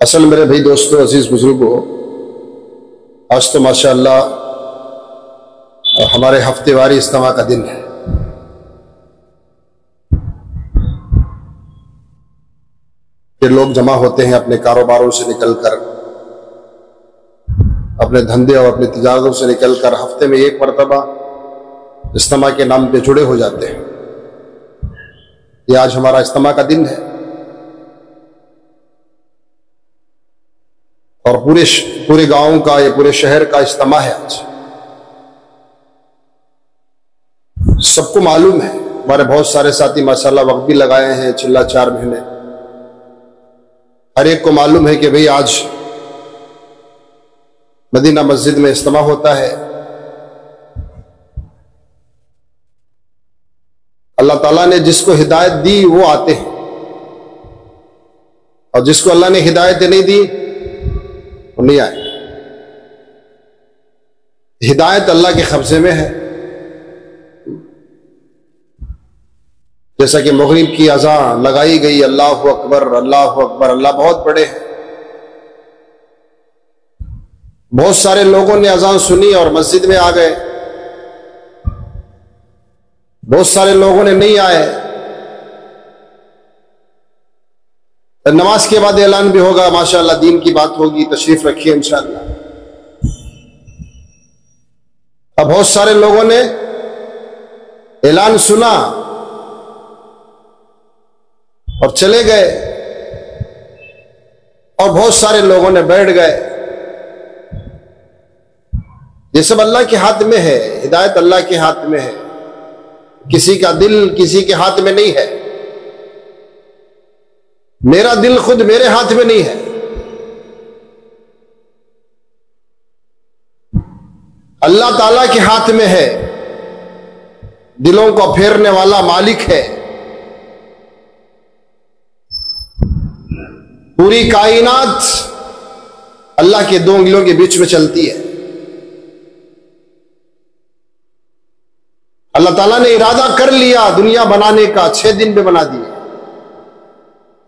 اصل میرے بھائی دوستو عزیز بزرگوں، آج تو ماشاءاللہ ہمارے ہفتے واری اجتماع کا دن ہے۔ پھر لوگ جمع ہوتے ہیں اپنے کاروباروں سے نکل کر، اپنے دھندے اور اپنی تجارتوں سے نکل کر ہفتے میں ایک مرتبہ اجتماع کے نام پہ جڑے ہو جاتے ہیں۔ یہ آج ہمارا اجتماع کا دن ہے اور پورے گاؤں کا یا پورے شہر کا اجتماع ہے آج۔ سب کو معلوم ہے، ہمارے بہت سارے ساتھی ماشاءاللہ وقت بھی لگائے ہیں 4 مہینے۔ ہر ایک کو معلوم ہے کہ بھئی آج مدینہ مسجد میں اجتماع ہوتا ہے۔ اللہ تعالیٰ نے جس کو ہدایت دی وہ آتے ہیں، اور جس کو اللہ نے ہدایت نہیں دی وہ نہیں آئے۔ ہدایت اللہ کے قبضے میں ہے۔ جیسا کہ مغرب کی اذان لگائی گئی، اللہ اکبر اللہ اکبر، اللہ بہت بڑے ہیں۔ بہت سارے لوگوں نے اذان سنی اور مسجد میں آ گئے، بہت سارے لوگوں نے نہیں آئے۔ نماز کے بعد اعلان بھی ہوگا، ماشاءاللہ دین کی بات ہوگی، تشریف رکھیے انشاءاللہ۔ اب بہت سارے لوگوں نے اعلان سنا اور چلے گئے، اور بہت سارے لوگوں نے بیٹھ گئے۔ یہ سب اللہ کے ہاتھ میں ہے، ہدایت اللہ کے ہاتھ میں ہے۔ کسی کا دل کسی کے ہاتھ میں نہیں ہے۔ میرا دل خود میرے ہاتھ میں نہیں ہے۔ اللہ تعالیٰ کے ہاتھ میں ہے، دلوں کو پھیرنے والا مالک ہے۔ پوری کائنات اللہ کے 2 انگلیوں کے بیچ میں چلتی ہے۔ اللہ تعالیٰ نے ارادہ کر لیا دنیا بنانے کا، 6 دن میں بنا دی۔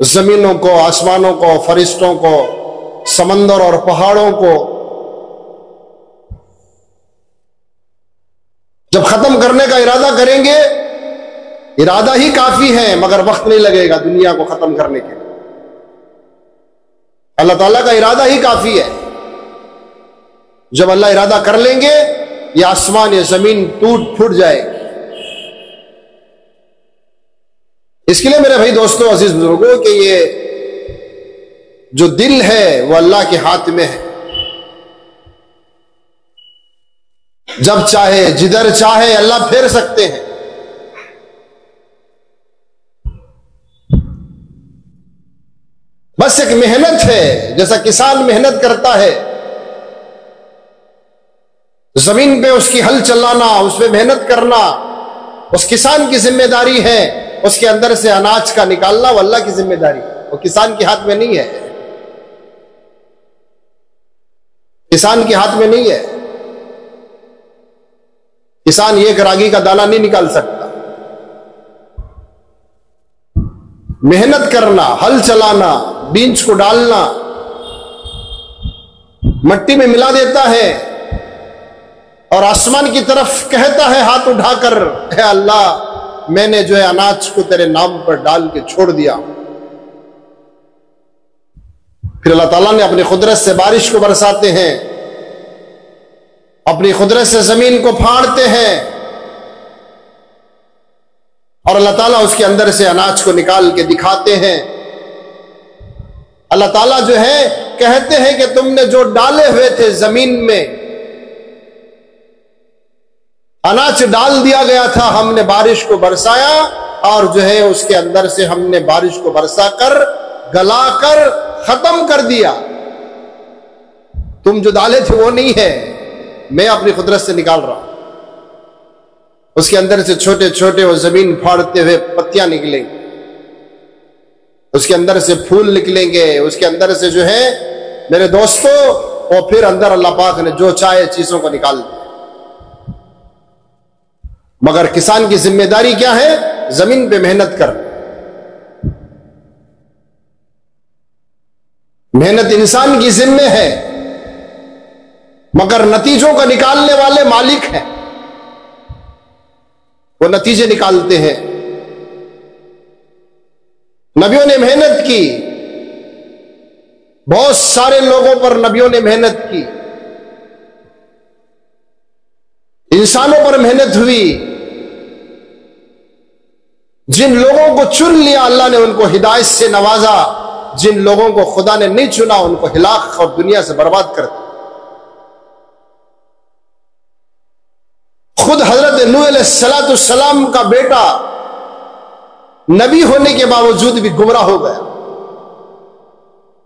زمینوں کو، آسمانوں کو، فرشتوں کو، سمندر اور پہاڑوں کو۔ جب ختم کرنے کا ارادہ کریں گے، ارادہ ہی کافی ہے، مگر وقت نہیں لگے گا دنیا کو ختم کرنے کے لیے۔ اللہ تعالیٰ کا ارادہ ہی کافی ہے۔ جب اللہ ارادہ کر لیں گے، یہ آسمان یہ زمین ٹوٹ پھوٹ جائے گی۔ اس کے لیے میرے بھائی دوستو عزیز بزرگوں کہ یہ جو دل ہے وہ اللہ کے ہاتھ میں ہے۔ جب چاہے جدھر چاہے اللہ پھیر سکتے ہیں۔ بس ایک محنت ہے، جیسا کسان محنت کرتا ہے، زمین پہ اس کی ہل چلانا، اس پہ محنت کرنا اس کسان کی ذمہ داری ہے۔ اس کے اندر سے اناج کا نکالنا وہ اللہ کی ذمہ داری ہے، وہ کسان کے ہاتھ میں نہیں ہے۔ کسان کے ہاتھ میں نہیں ہے۔ کسان ایک راگی کا دانہ نہیں نکال سکتا۔ محنت کرنا، ہل چلانا، بیج کو ڈالنا، مٹی میں ملا دیتا ہے اور آسمان کی طرف کہتا ہے ہاتھ اٹھا کر، اے اللہ میں نے جو ہے اناج کو تیرے نام پر ڈال کے چھوڑ دیا۔ پھر اللہ تعالیٰ نے اپنی قدرت سے بارش کو برساتے ہیں، اپنی قدرت سے زمین کو پھاڑتے ہیں، اور اللہ تعالیٰ اس کے اندر سے اناج کو نکال کے دکھاتے ہیں۔ اللہ تعالیٰ جو ہے کہتے ہیں کہ تم نے جو ڈالے ہوئے تھے زمین میں، اناج ڈال دیا گیا تھا، ہم نے بارش کو برسایا، اور جو ہے اس کے اندر سے ہم نے بارش کو برسا کر گلا کر ختم کر دیا۔ تم جو ڈالے تھے وہ نہیں ہے، میں اپنی قدرت سے نکال رہا ہوں۔ اس کے اندر سے چھوٹے چھوٹے وہ زمین پھاڑتے ہوئے پتیاں نکلیں گے، اس کے اندر سے پھول نکلیں گے، اس کے اندر سے جو ہے میرے دوستو وہ پھر اندر اللہ پاک نے جو چاہے چیزوں کو نکال دیا۔ مگر کسان کی ذمہ داری کیا ہے؟ زمین پہ محنت کر، محنت انسان کی ذمہ ہے، مگر نتیجوں کا نکالنے والے مالک ہیں، وہ نتیجے نکالتے ہیں۔ نبیوں نے محنت کی، بہت سارے لوگوں پر نبیوں نے محنت کی، انسانوں پر محنت ہوئی۔ جن لوگوں کو چن لیا اللہ نے ان کو ہدایت سے نوازا، جن لوگوں کو خدا نے نہیں چنا ان کو ہلاک اور دنیا سے برباد کر دیا۔ خود حضرت نوح علیہ السلام کا بیٹا نبی ہونے کے باوجود بھی گمراہ ہو گیا۔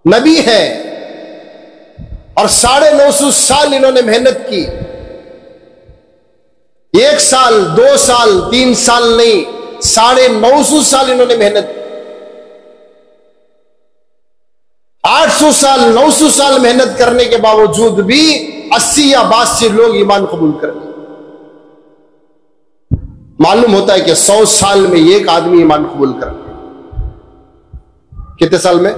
نبی ہے اور 950 سال انہوں نے محنت کی، 1 سال 2 سال 3 سال نہیں، 950 سال انہوں نے محنت کی۔ 800 سال 900 سال محنت کرنے کے باوجود بھی 80 یا 82 لوگ ایمان قبول کر لیں۔ معلوم ہوتا ہے کہ 100 سال میں ایک آدمی ایمان قبول کر لے۔ کتنے سال میں؟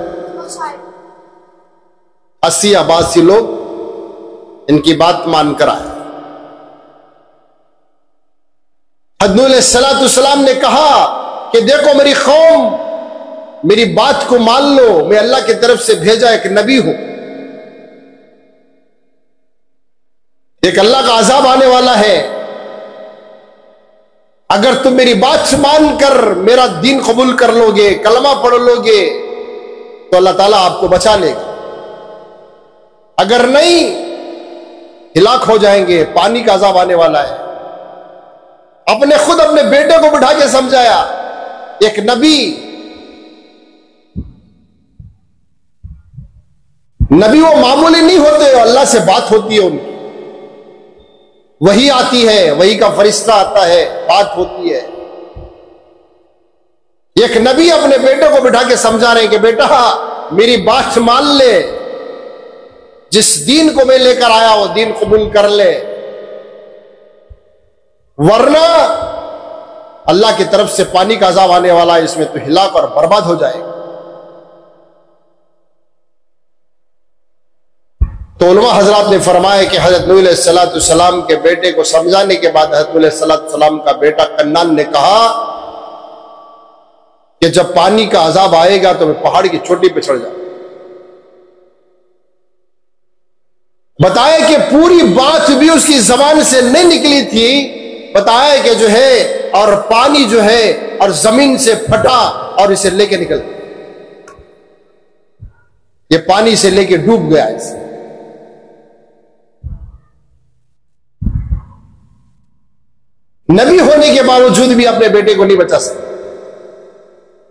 80 یا 82 لوگ ان کی بات مان کر آئے۔ حضرت نوح علیہ السلام نے کہا کہ دیکھو میری قوم، میری بات کو مان لو، میں اللہ کی طرف سے بھیجا ایک نبی ہوں، ایک اللہ کا عذاب آنے والا ہے، اگر تم میری بات مان کر میرا دین قبول کر لو گے، کلمہ پڑھ لو گے تو اللہ تعالیٰ آپ کو بچا لے گا، اگر نہیں ہلاک ہو جائیں گے، پانی کا عذاب آنے والا ہے۔ خود اپنے بیٹے کو بٹھا کے سمجھایا۔ ایک نبی وہ معمولی نہیں ہوتے، اللہ سے بات ہوتی ہے ان کی، وحی آتی ہے، وحی کا فرشتہ آتا ہے، بات ہوتی ہے۔ ایک نبی اپنے بیٹے کو بٹھا کے سمجھا رہے ہیں کہ بیٹا میری بات مان لے، جس دین کو میں لے کر آیا وہ دین قبول کر لے، ورنہ اللہ کی طرف سے پانی کا عذاب آنے والا ہے، اس میں تو ہلاک اور برباد ہو جائے گا۔ تو علماء حضرات نے فرمایا کہ حضرت نوح علیہ السلام کے بیٹے کو سمجھانے کے بعد حضرت نوح علیہ السلام کا بیٹا کنعان نے کہا کہ جب پانی کا عذاب آئے گا تو میں پہاڑ کی چوٹی پہ چڑھ جاؤں۔ بتایا کہ پوری بات بھی اس کی زبان سے نہیں نکلی تھی، بتایا کہ جو ہے اور پانی جو ہے اور زمین سے پھٹا اور اسے لے کے نکل، یہ پانی سے لے کے ڈوب گیا اسے۔ نبی ہونے کے باوجود بھی اپنے بیٹے کو نہیں بچا سکے،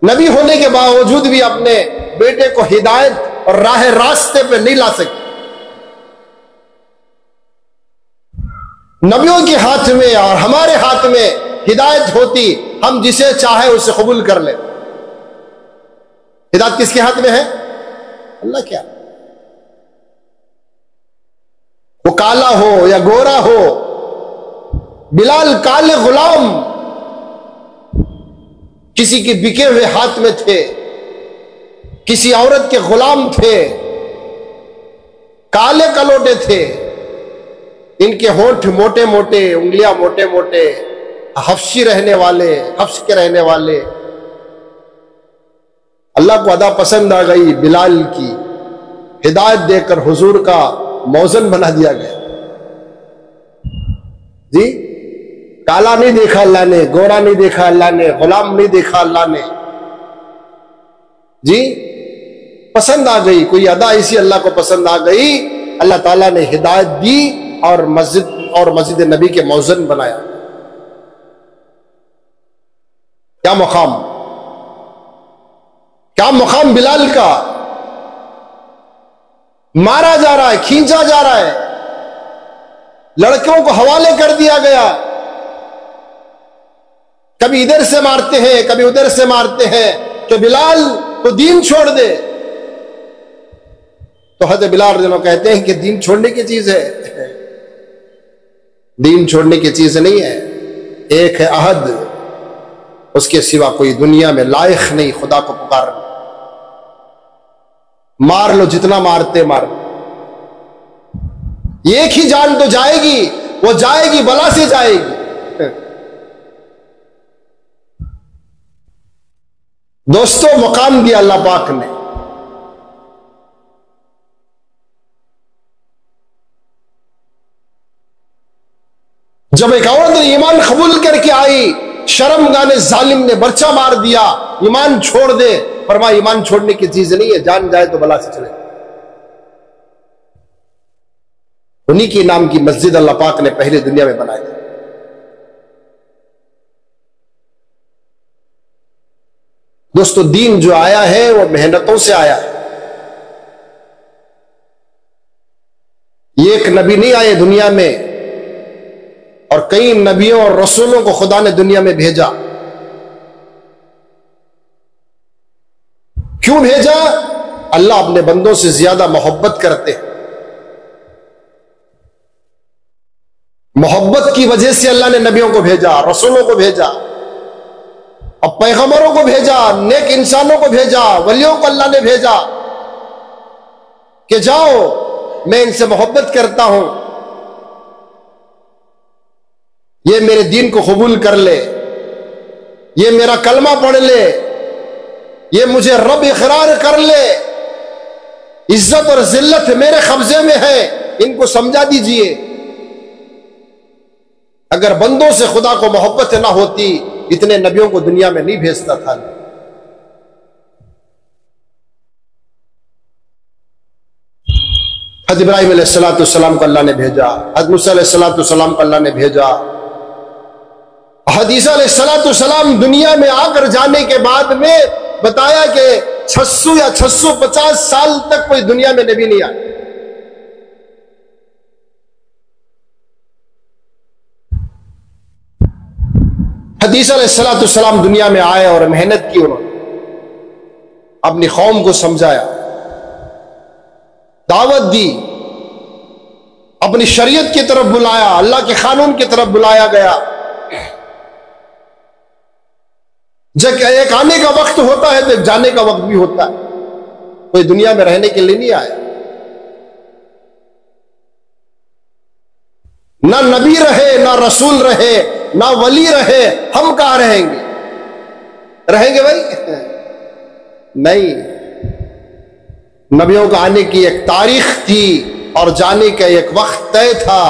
نبی ہونے کے باوجود بھی اپنے بیٹے کو ہدایت اور راہ راستے پہ نہیں لا سکے۔ نبیوں کے ہاتھ میں اور ہمارے ہاتھ میں ہدایت ہوتی، ہم جسے چاہے اسے قبول کر لیں۔ ہدایت کس کے ہاتھ میں ہے؟ اللہ کیا، وہ کالا ہو یا گورا ہو، بلال کالے غلام کسی کے بکے ہوئے ہاتھ میں تھے، کسی عورت کے غلام تھے، کالے کلوٹے تھے، ان کے ہونٹ موٹے موٹے، انگلیاں موٹے موٹے، حبشی رہنے والے، حبش کے رہنے والے۔ اللہ کو ادا پسند آ گئی بلال کی، ہدایت دے کر حضور کا موزن بنا دیا گیا۔ جی کالا نہیں دیکھا اللہ نے، گورا نہیں دیکھا اللہ نے، غلام نہیں دیکھا اللہ نے، جی پسند آ گئی، کوئی ادا ایسی اللہ کو پسند آ گئی، اللہ تعالیٰ نے ہدایت دی اور مسجد نبی کے موزن بنایا۔ کیا مقام، کیا مقام بلال کا، مارا جا رہا ہے، کھینچا جا رہا ہے، لڑکوں کو حوالے کر دیا گیا، کبھی ادھر سے مارتے ہیں کبھی ادھر سے مارتے ہیں کہ بلال تو دین چھوڑ دے۔ تو حضرت بلال رضی اللہ عنہ کہتے ہیں کہ دین چھوڑنے کی چیز ہے، دین چھوڑنے کی چیز نہیں ہے، ایک ہے عہد، اس کے سوا کوئی دنیا میں لائق نہیں خدا کو پکارنا۔ مار لو جتنا مارتے مار، ایک ہی جان تو جائے گی، وہ جائے گی بلا سے جائے گی۔ دوستو مقام دیا اللہ پاک نے، جب ایک عورت نے ایمان قبول کر کے آئی، شرم گانے ظالم نے برچہ مار دیا، ایمان چھوڑ دے، فرمایا ایمان چھوڑنے کی چیز نہیں ہے، جان جائے تو بلا سے چلے۔ انہی کے نام کی مسجد اللہ پاک نے پہلے دنیا میں بنائی۔ دوستو دین جو آیا ہے وہ محنتوں سے آیا ہے، یہ ایک نبی نہیں آئے دنیا میں، اور کئی نبیوں اور رسولوں کو خدا نے دنیا میں بھیجا۔ کیوں بھیجا؟ اللہ اپنے بندوں سے زیادہ محبت کرتے ہیں، محبت کی وجہ سے اللہ نے نبیوں کو بھیجا، رسولوں کو بھیجا، اور پیغمبروں کو بھیجا، نیک انسانوں کو بھیجا، ولیوں کو اللہ نے بھیجا کہ جاؤ میں ان سے محبت کرتا ہوں، یہ میرے دین کو قبول کر لے، یہ میرا کلمہ پڑھ لے، یہ مجھے رب اقرار کر لے، عزت اور ذلت میرے قبضے میں ہے، ان کو سمجھا دیجئے۔ اگر بندوں سے خدا کو محبت نہ ہوتی اتنے نبیوں کو دنیا میں نہیں بھیجتا تھا۔ حضرت ابراہیم علیہ السلام کو اللہ نے بھیجا، حضرت موسیٰ علیہ السلام کو اللہ نے بھیجا، حضرت عیسیٰ علیہ السلام دنیا میں آ کر جانے کے بعد میں بتایا کہ 600 یا 650 سال تک کوئی دنیا میں نبی نہیں آیا۔ حضرت عیسیٰ علیہ السلام دنیا میں آئے اور محنت کی، انہوں نے اپنی قوم کو سمجھایا، دعوت دی، اپنی شریعت کی طرف بلایا، اللہ کے قانون کی طرف بلایا گیا۔ جب ایک آنے کا وقت ہوتا ہے تو ایک جانے کا وقت بھی ہوتا ہے، کوئی دنیا میں رہنے کے لیے نہیں آیا۔ نہ نبی رہے، نہ رسول رہے، نہ ولی رہے، ہم کہاں رہیں گے؟ رہیں گے بھائی؟ نہیں، نبیوں کا آنے کی ایک تاریخ تھی اور جانے کا ایک وقت طے تھا،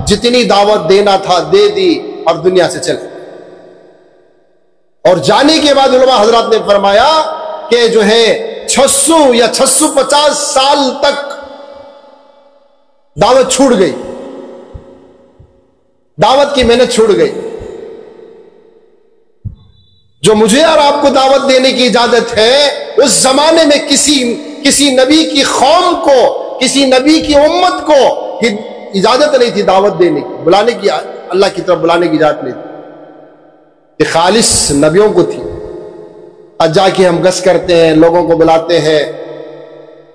جتنی دعوت دینا تھا دے دی اور دنیا سے چلے۔ اور جانے کے بعد علماء حضرات نے فرمایا کہ جو ہے 600 یا 650 سال تک دعوت چھوٹ گئی، دعوت کی محنت چھوٹ گئی۔ جو مجھے اور آپ کو دعوت دینے کی اجازت ہے، اس زمانے میں کسی نبی کی قوم کو، کسی نبی کی امت کو اجازت نہیں تھی دعوت دینے کی، بلانے کی، اللہ کی طرف بلانے کی اجازت نہیں تھی، کہ خالص نبیوں کو تھی۔ آج جا کے ہم گس کرتے ہیں، لوگوں کو بلاتے ہیں،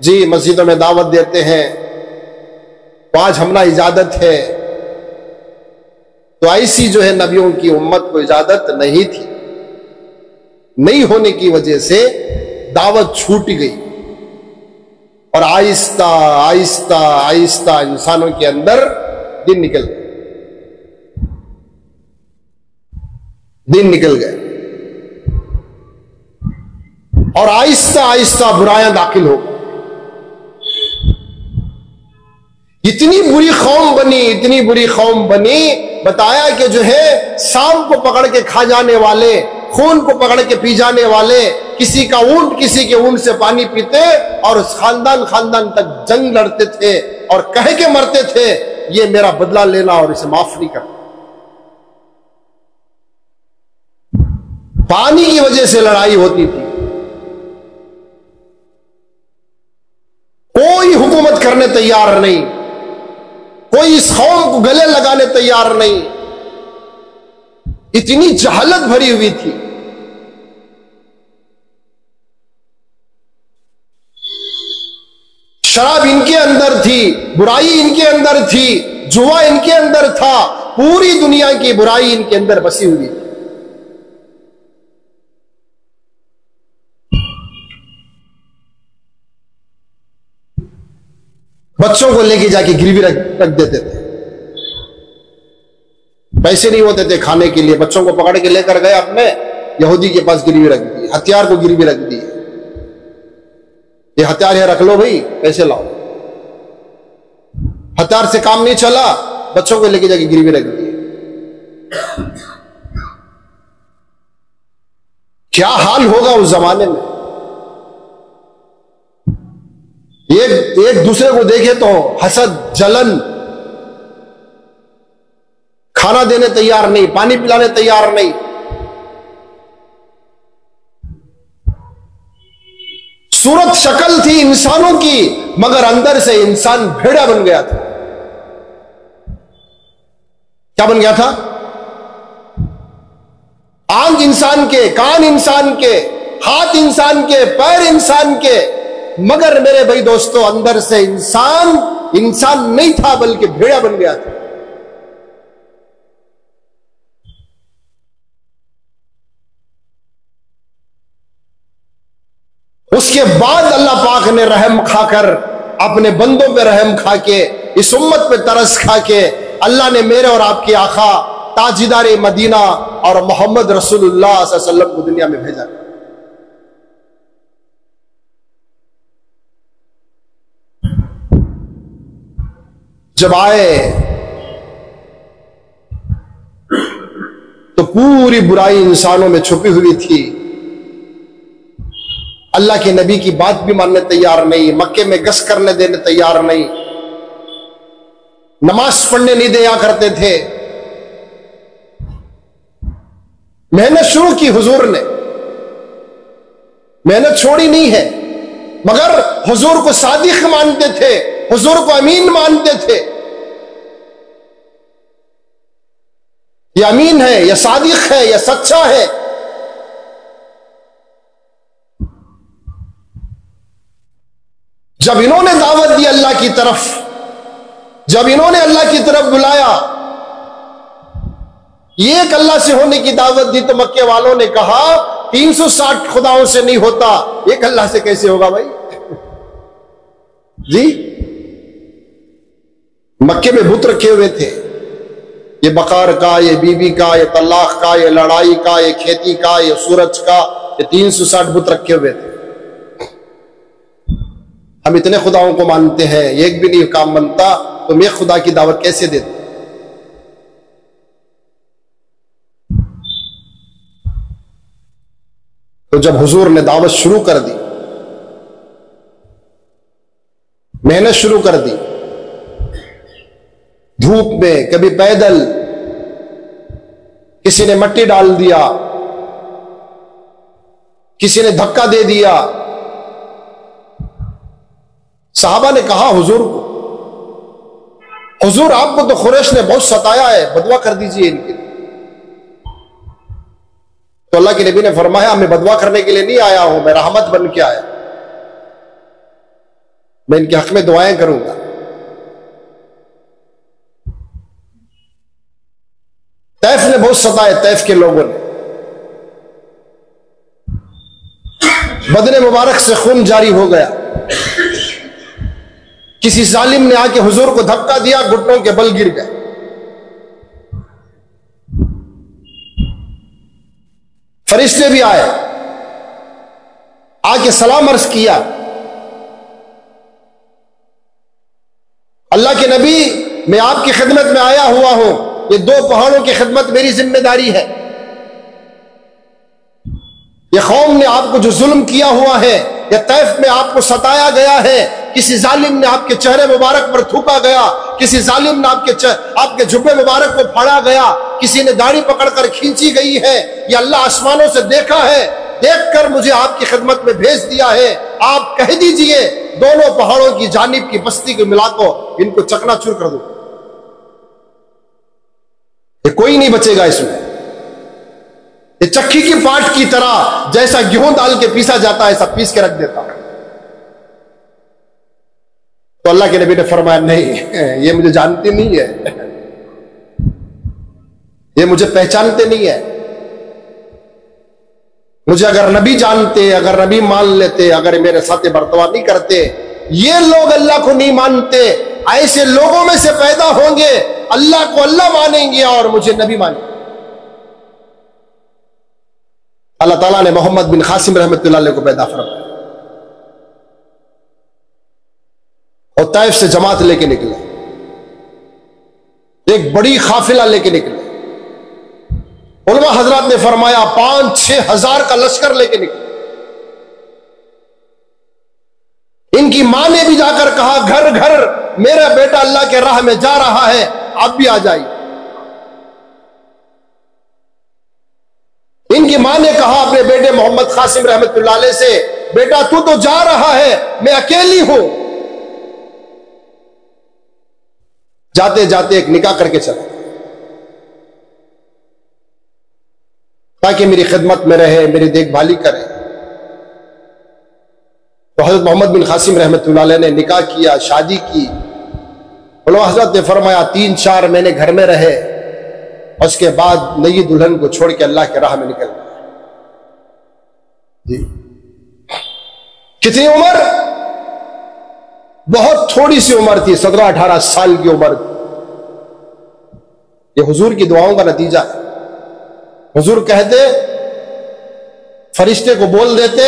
جی مسجدوں میں دعوت دیتے ہیں، تو آج ہمنا اجازت ہے، تو ایسی جو ہے نبیوں کی امت کو اجازت نہیں تھی، نہیں ہونے کی وجہ سے دعوت چھوٹ گئی، اور آہستہ آہستہ آہستہ انسانوں کے اندر دن نکل گئے، اور آہستہ آہستہ برائیاں داخل ہو گئی۔ اتنی بری قوم بنی، اتنی بری قوم بنی، بتایا کہ جو ہے سانپ کو پکڑ کے کھا جانے والے، خون کو پکڑ کے پی جانے والے، کسی کا اونٹ کسی کے اونٹ سے پانی پیتے، اور خاندان تک جنگ لڑتے تھے اور کہہ کے مرتے تھے یہ میرا بدلہ لینا اور اسے معاف نہیں کرنا۔ پانی کی وجہ سے لڑائی ہوتی تھی، کوئی حکومت کرنے تیار نہیں، کوئی اس قوم کو گلے لگانے تیار نہیں، اتنی جہالت بھری ہوئی تھی۔ شراب ان کے اندر تھی، برائی ان کے اندر تھی، جوا ان کے اندر تھا، پوری دنیا کی برائی ان کے اندر بسی ہوئی تھی۔ بچوں کو لے کے جا کے گروی رکھ دیتے تھے. پیسے نہیں ہوتے تھے کھانے کے لیے, بچوں کو پکڑ کے لے کر گئے اپنے یہودی کے پاس, گروی رکھ دی, ہتھیار کو گروی رکھ دی, یہ ہتھیار ہے رکھ لو بھائی, پیسے لاؤ. ہتھیار سے کام نہیں چلا, بچوں کو لے کے جا کے گروی رکھ دی. کیا حال ہوگا اس زمانے میں. ایک دوسرے کو دیکھے تو حسد, جلن, کھانا دینے تیار نہیں, پانی پلانے تیار نہیں. صورت شکل تھی انسانوں کی, مگر اندر سے انسان بھیڑا بن گیا تھا. کیا بن گیا تھا؟ آنکھ انسان کے, کان انسان کے, ہاتھ انسان کے, پیر انسان کے, مگر میرے بھائی دوستو اندر سے انسان نہیں تھا بلکہ بھیڑا بن گیا تھا. اس کے بعد اللہ پاک نے رحم کھا کر, اپنے بندوں پہ رحم کھا کے, اس امت پہ ترس کھا کے, اللہ نے میرے اور آپ کے آقا تاجدار مدینہ اور محمد رسول اللہ صلی اللہ علیہ وسلم کو دنیا میں بھیجا. جب آئے تو پوری برائی انسانوں میں چھپی ہوئی تھی. اللہ کے نبی کی بات بھی ماننے تیار نہیں, مکے میں گشت کرنے دینے تیار نہیں, نماز پڑھنے نہیں دیا کرتے تھے. محنت شروع کی حضور نے, محنت چھوڑی نہیں ہے, مگر حضور کو صادق مانتے تھے, حضور کو امین مانتے تھے. یہ امین ہے, یہ صادق ہے, یہ سچا ہے. جب انہوں نے دعوت دی اللہ کی طرف, جب انہوں نے اللہ کی طرف بلایا, ایک اللہ سے ہونے کی دعوت دی, تو مکے والوں نے کہا 360 خداؤں سے نہیں ہوتا, ایک اللہ سے کیسے ہوگا بھائی. جی مکے میں بت رکھے ہوئے تھے, یہ بقر کا, یہ بیوی کا, یہ طلاق کا, یہ لڑائی کا, یہ کھیتی کا, یہ سورج کا, یہ 360 بت رکھے ہوئے تھے. ہم اتنے خداؤں کو مانتے ہیں, ایک بھی نہیں کام بنتا, تم ایک خدا کی دعوت کیسے دیتے؟ تو جب حضور نے دعوت شروع کر دی, محنت شروع کر دی, دھوپ میں, کبھی پیدل, کسی نے مٹی ڈال دیا, کسی نے دھکا دے دیا. صحابہ نے کہا حضور کو, حضور آپ کو تو قریش نے بہت ستایا ہے, بدوا کر دیجئے ان کے. تو اللہ کے نبی نے فرمایا میں بدوا کرنے کے لیے نہیں آیا ہوں, میں رحمت بن کے آیا, میں ان کے حق میں دعائیں کروں گا. طیف نے بہت ستائے, طیف کے لوگوں نے, بدن مبارک سے خون جاری ہو گیا. کسی ظالم نے آ کے حضور کو دھکا دیا, گھٹنوں کے بل گر گئے. فرشتے بھی آئے, آ کے سلام عرض کیا, اللہ کے نبی میں آپ کی خدمت میں آیا ہوا ہوں, یہ 2 پہاڑوں کی خدمت میری ذمہ داری ہے. یہ قوم نے آپ کو جو ظلم کیا ہوا ہے, یہ طیف میں آپ کو ستایا گیا ہے, کسی ظالم نے آپ کے چہرے مبارک پر تھوکا گیا, کسی ظالم نے آپ کے جبے مبارک کو پھاڑا گیا, کسی نے داڑھی پکڑ کر کھینچی گئی ہے. یہ اللہ آسمانوں سے دیکھا ہے, دیکھ کر مجھے آپ کی خدمت میں بھیج دیا ہے. آپ کہہ دیجئے دونوں پہاڑوں کی جانب کی بستی کو ملا کو ان کو چکنا چور کر دو, یہ کوئی نہیں بچے گا اس میں. یہ چکی کی پاٹ کی طرح جیسا گیہوں ڈال کے پیسا جاتا ہے, ایسا پیس کے رکھ دیتا. تو اللہ کے نبی نے فرمایا نہیں, یہ مجھے جانتی نہیں ہے, یہ مجھے پہچانتے نہیں ہے. مجھے اگر نبی جانتے, اگر نبی مان لیتے, اگر میرے ساتھ برتوا نہیں کرتے یہ لوگ اللہ کو نہیں مانتے، ایسے لوگوں میں سے پیدا ہوں گے، اللہ کو اللہ مانیں گے اور مجھے نبی مانیں گے۔ اللہ تعالیٰ نے محمد بن قاسم رحمۃ اللہ علیہ کو پیدا فرمایا اور طائف سے جماعت لے کے نکلے، ایک بڑی قافلہ لے کے نکلے۔ علماء حضرات نے فرمایا 5-6 ہزار کا لشکر لے کے نکلے۔ ان کی ماں نے بھی جا کر کہا گھر گھر میرا بیٹا اللہ کے راہ میں جا رہا ہے، آپ بھی آ جائیے۔ ان کی ماں نے کہا اپنے بیٹے محمد قاسم رحمۃ اللہ علیہ سے، بیٹا تو جا رہا ہے، میں اکیلی ہوں۔ جاتے جاتے ایک نکاح کر کے چلا تاکہ میری خدمت میں رہے، میری دیکھ بھالی کرے۔ تو حضرت محمد بن قاسم رحمۃ اللہ علیہ نے نکاح کیا، شادی کی۔ علماء حضرت نے فرمایا 3-4 مہینے گھر میں رہے، اس کے بعد نئی دلہن کو چھوڑ کے اللہ کے راہ میں نکل گئے۔ جی کتنی عمر؟ بہت تھوڑی سی عمر تھی، 17-18 سال کی عمر تھی۔ یہ حضور کی دعاؤں کا نتیجہ ہے۔ حضور کہتے، فرشتے کو بول دیتے،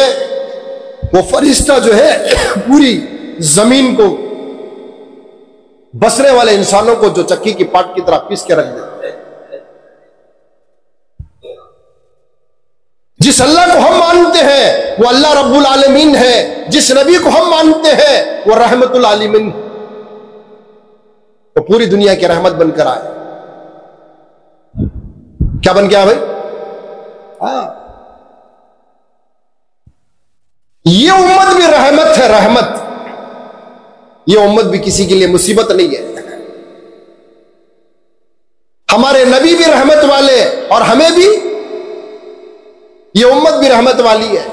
وہ فرشتہ جو ہے پوری زمین کو، بسنے والے انسانوں کو جو چکی کی پاٹ کی طرح پیس کے رکھ دیتے۔ جس اللہ کو ہم مانتے ہیں وہ اللہ رب العالمین ہے، جس نبی کو ہم مانتے ہیں وہ رحمت العالمین، وہ پوری دنیا کی رحمت بن کر آئے۔ کیا بن گیا بھائی؟ یہ امت بھی رحمت ہے، رحمت۔ یہ امت بھی کسی کے لیے مصیبت نہیں ہے۔ ہمارے نبی بھی رحمت والے اور ہمیں بھی، یہ امت بھی رحمت والی ہے۔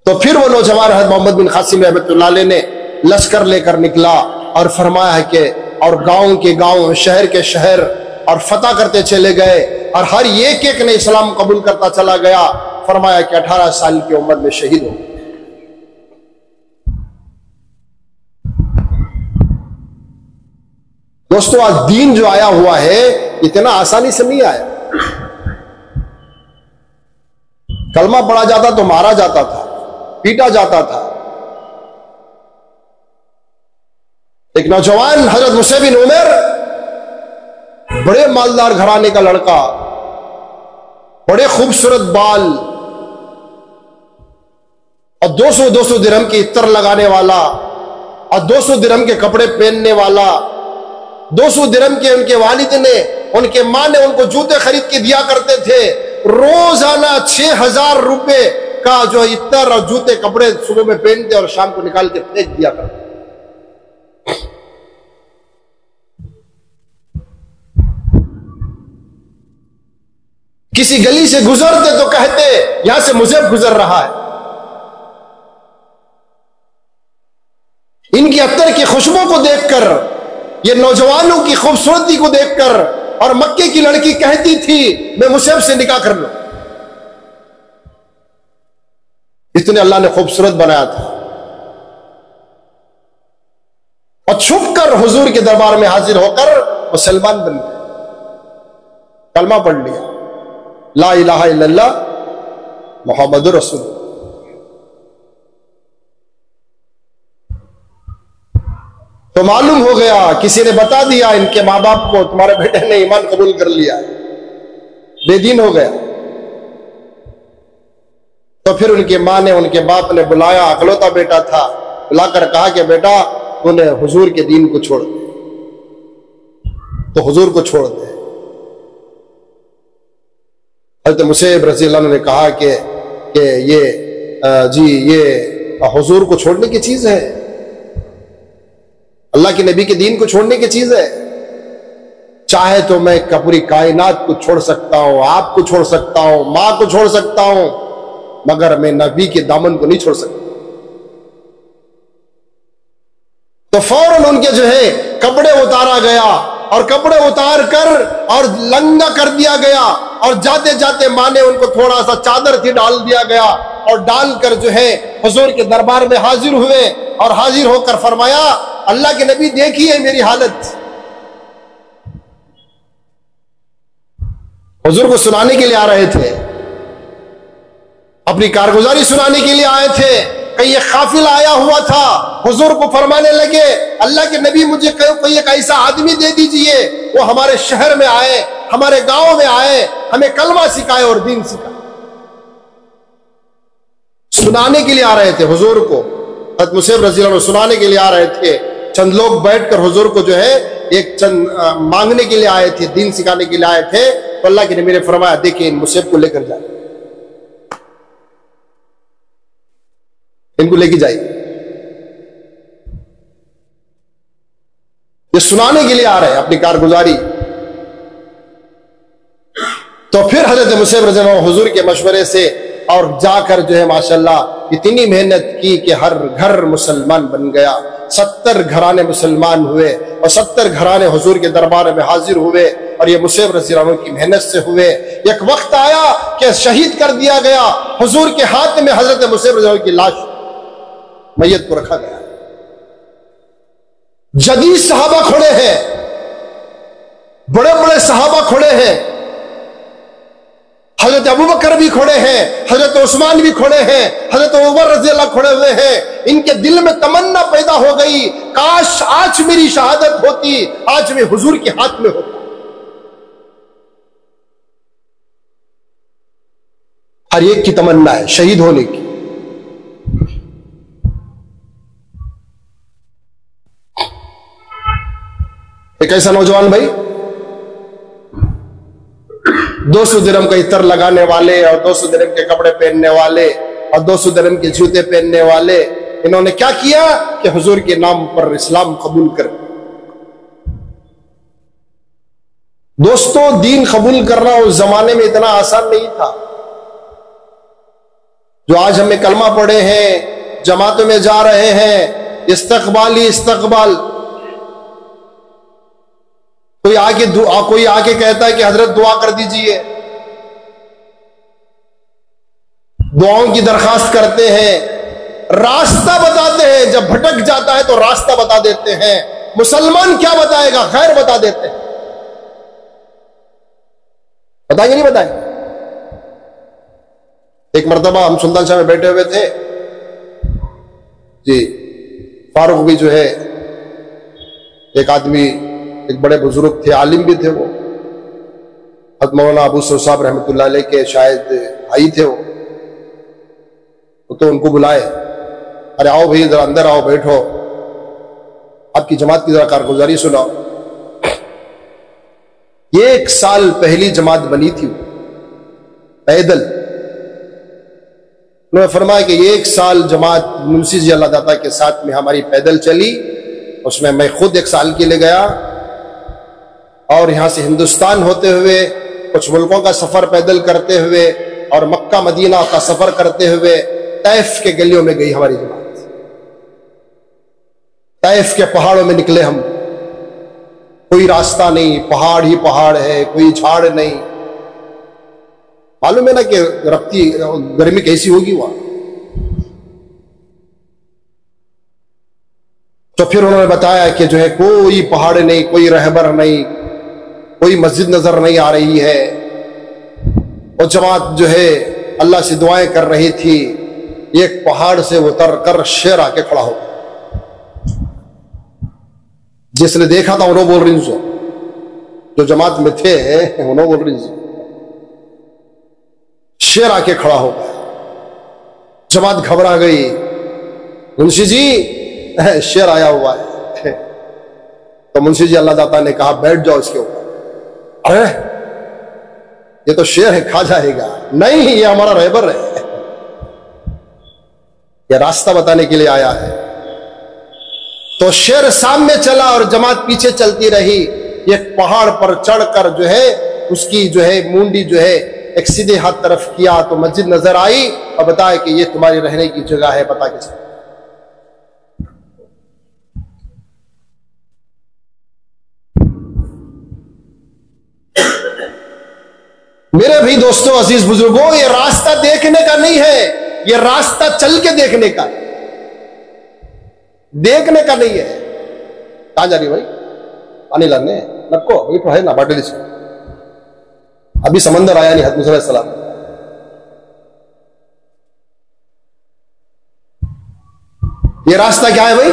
تو پھر وہ نوجوان حضرت محمد بن قاسم رحمۃ اللہ علیہ نے لشکر لے کر نکلا اور فرمایا ہے کہ اور گاؤں کے گاؤں، شہر کے شہر اور فتح کرتے چلے گئے، اور ہر ایک نے اسلام قبول کرتا چلا گیا۔ فرمایا کہ 18 سال کی عمر میں شہید ہو۔ دوستو آج دین جو آیا ہوا ہے اتنا آسانی سے نہیں آیا۔ کلمہ پڑھا جاتا تو مارا جاتا تھا، پیٹا جاتا تھا۔ ایک نوجوان حضرت مصعب بن عمر، بڑے مالدار گھرانے کا لڑکا، بڑے خوبصورت بال اور 200 درہم کی عطر لگانے والا اور 200 درہم کے کپڑے پہننے والا، 200 درہم کے ان کے والد نے، ان کے ماں نے ان کو جوتے خرید کے دیا کرتے تھے۔ روزانہ 6000 روپے کا جو عطر اور جوتے کپڑے صبح میں پہنتے اور شام کو نکال کے پھینک دیا کرتے۔ کسی گلی سے گزرتے تو کہتے یہاں سے مصعب گزر رہا ہے۔ ان کی عطر کی خوشبو کو دیکھ کر، یہ نوجوانوں کی خوبصورتی کو دیکھ کر، اور مکے کی لڑکی کہتی تھی میں مصعب سے نکاح کر لوں۔ اتنے اللہ نے خوبصورت بنایا تھا، اور چھپ کر حضور کے دربار میں حاضر ہو کر مسلمان بن گئے، کلمہ پڑھ لیا، لا الہ الا اللہ محمد رسول اللہ۔ تو معلوم ہو گیا، کسی نے بتا دیا ان کے ماں باپ کو تمہارے بیٹے نے ایمان قبول کر لیا، بے دین ہو گیا۔ تو پھر ان کی ماں نے، ان کے باپ نے بلایا، اکلوتا بیٹا تھا، بلا کر کہا کہ بیٹا تو نے حضور کے دین کو چھوڑ دے، تو حضور کو چھوڑ دے۔ حضرت مصعب رضی اللہ عنہ نے کہا کہ یہ حضور کو چھوڑنے کی چیز ہے، اللہ کے نبی کے دین کو چھوڑنے کی چیز ہے۔ چاہے تو میں پوری کائنات کو چھوڑ سکتا ہوں، آپ کو چھوڑ سکتا ہوں، ماں کو چھوڑ سکتا ہوں، مگر میں نبی کے دامن کو نہیں چھوڑ سکتا۔ تو فوراً ان کے جو ہے کپڑے اتارا گیا اور کپڑے اتار کر اور لنگا کر دیا گیا، اور جاتے جاتے ماں نے ان کو تھوڑا سا چادر تھی ڈال دیا گیا، اور ڈال کر جو ہے حضور کے دربار میں حاضر ہوئے، اور حاضر ہو کر فرمایا اللہ کے نبی دیکھیے میری حالت۔ حضور کو سنانے کے لیے آ رہے تھے، اپنی کارگزاری سنانے کے لیے آئے تھے، کہ یہ قافلہ آیا ہوا تھا، حضور کو فرمانے لگے اللہ کے نبی مجھے کوئی ایک ایسا آدمی دے دیجئے وہ ہمارے شہر میں آئے، ہمارے گاؤں میں آئے، ہمیں کلمہ سکھائے اور دین سکھائے۔ سنانے کے لیے آ رہے تھے حضور کو، حضرت مصعب رضی اللہ عنہ سنانے کے لیے آ رہے تھے، چند لوگ بیٹھ کر حضور کو جو ہے ایک چند مانگنے کے لیے آئے تھے، دین سکھانے کے لیے آئے تھے، تو اللہ کے نبی نے فرمایا دیکھیں ان مصعب کو لے کر جائیں، ان کو لے کے جائیے، یہ سنانے کے لیے آ رہے ہیں اپنی کارگزاری۔ تو پھر حضرت مصعب رضی اللہ عنہ حضور کے مشورے سے اور جا کر جو ہے ماشاءاللہ اتنی محنت کی کہ ہر گھر مسلمان بن گیا، 70 گھرانے مسلمان ہوئے، اور 70 گھرانے حضور کے دربار میں حاضر ہوئے، اور یہ مصعب رضی اللہ عنہ کی محنت سے ہوئے۔ ایک وقت آیا کہ شہید کر دیا گیا، حضور کے ہاتھ میں حضرت مصعب رضی اللہ عنہ کی لاش میت کو رکھا گیا۔ جدید صحابہ کھڑے ہیں، بڑے بڑے صحابہ کھڑے ہیں، حضرت ابوبکر بھی کھڑے ہیں، حضرت عثمان بھی کھڑے ہیں، حضرت عمر رضی اللہ کھڑے ہوئے ہیں۔ ان کے دل میں تمنا پیدا ہو گئی کاش آج میری شہادت ہوتی، آج میں حضور کے ہاتھ میں ہوتا۔ ہر ایک کی تمنا ہے شہید ہونے کی۔ ایک ایسا نوجوان بھائی 200 درہم کا عطر لگانے والے اور 200 درہم کے کپڑے پہننے والے اور 200 درہم کے جوتے پہننے والے، انہوں نے کیا کیا کہ حضور کے نام پر اسلام قبول کر۔ دوستو دین قبول کرنا اس زمانے میں اتنا آسان نہیں تھا۔ جو آج ہمیں کلمہ پڑھے ہیں، جماعتوں میں جا رہے ہیں، استقبال ہی استقبال، کوئی آ کے کہتا ہے کہ حضرت دعا کر دیجئے، دعاؤں کی درخواست کرتے ہیں، راستہ بتاتے ہیں، جب بھٹک جاتا ہے تو راستہ بتا دیتے ہیں۔ مسلمان کیا بتائے گا، خیر بتا دیتے ہیں، بتائیں گے نہیں بتائیں گے۔ ایک مرتبہ ہم سلطان شاہ میں بیٹھے ہوئے تھے جی، فاروق بھی جو ہے ایک آدمی، ایک بڑے بزرگ تھے، عالم بھی تھے، وہ حضرت مولانا ابو سر صاحب رحمۃ اللہ علیہ کے شاید بھائی تھے وہ، تو ان کو بلائے، ارے آؤ بھائی ذرا اندر آؤ، بیٹھو، آپ کی جماعت کی ذرا کارگزاری سناؤ۔ 1 سال پہلی جماعت بنی تھی پیدل، انہوں نے فرمایا کہ 1 سال جماعت منشی جی اللہ داتا کے ساتھ میں ہماری پیدل چلی، اس میں میں خود 1 سال کے لیے گیا، اور یہاں سے ہندوستان ہوتے ہوئے کچھ ملکوں کا سفر پیدل کرتے ہوئے اور مکہ مدینہ کا سفر کرتے ہوئے طائف کے گلیوں میں گئی ہماری جماعت۔ طائف کے پہاڑوں میں نکلے ہم، کوئی راستہ نہیں، پہاڑ ہی پہاڑ ہے، کوئی جھاڑ نہیں، معلوم ہے نا کہ رپتی گرمی کیسی ہوگی وہاں۔ تو پھر انہوں نے بتایا کہ جو ہے کوئی پہاڑ نہیں، کوئی رہبر نہیں، کوئی مسجد نظر نہیں آ رہی ہے، اور جماعت جو ہے اللہ سے دعائیں کر رہی تھی، ایک پہاڑ سے اتر کر شیر آ کے کھڑا ہو گیا۔ جس نے دیکھا تھا انہوں بول رہی ہوں، جو جماعت میں تھے انہوں بول رہی ہوں، شیر آ کے کھڑا ہو گیا۔ جماعت گھبرا گئی، منشی جی شیر آیا ہوا ہے۔ تو منشی جی اللہ داتا نے کہا بیٹھ جاؤ اس کے اوپر۔ ارے یہ تو شیر ہے، کھا جائے گا۔ نہیں، یہ ہمارا رہبر ہے، یہ راستہ بتانے کے لیے آیا ہے۔ تو شیر سامنے چلا اور جماعت پیچھے چلتی رہی۔ ایک پہاڑ پر چڑھ کر جو ہے اس کی جو ہے مونڈی جو ہے ایک سیدھے ہاتھ طرف کیا تو مسجد نظر آئی، اور بتایا کہ یہ تمہاری رہنے کی جگہ ہے، بتا کے چلو۔ میرے بھی دوستوں، عزیز بزرگوں، یہ راستہ دیکھنے کا نہیں ہے، یہ راستہ چل کے دیکھنے کا ہے، دیکھنے کا نہیں ہے۔ کہاں جا رہی بھائی؟ پانی لانے نکو ابھی تو ہے نا باٹل، اس کو ابھی سمندر آیا نہیں حضرت موسیٰ علیہ السلام۔ یہ راستہ کیا ہے بھائی؟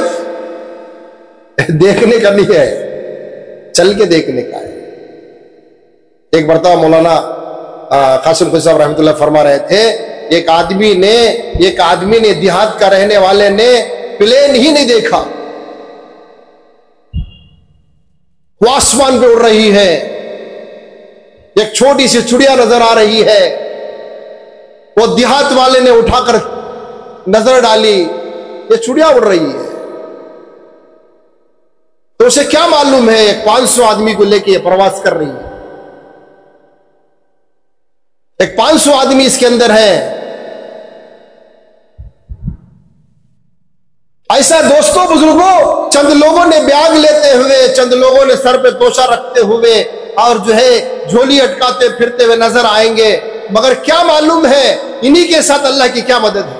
دیکھنے کا نہیں ہے، چل کے دیکھنے کا ہے۔ ایک مرتبہ مولانا قاسم خوشی صاحب رحمۃ اللہ فرما رہے تھے، ایک آدمی نے دیہات کا رہنے والے نے پلین ہی نہیں دیکھا، وہ آسمان پہ اڑ رہی ہے، ایک چھوٹی سی چڑیا نظر آ رہی ہے، وہ دیہات والے نے اٹھا کر نظر ڈالی، یہ چڑیا اڑ رہی ہے۔ تو اسے کیا معلوم ہے 500 آدمی کو لے کے یہ پرواز کر رہی ہے، ایک 500 آدمی اس کے اندر ہے۔ ایسا دوستوں بزرگوں، چند لوگوں نے بیاگ لیتے ہوئے، چند لوگوں نے سر پہ توشہ رکھتے ہوئے اور جھولی اٹکاتے پھرتے ہوئے نظر آئیں گے، مگر کیا معلوم ہے انہی کے ساتھ اللہ کی کیا مدد ہے؟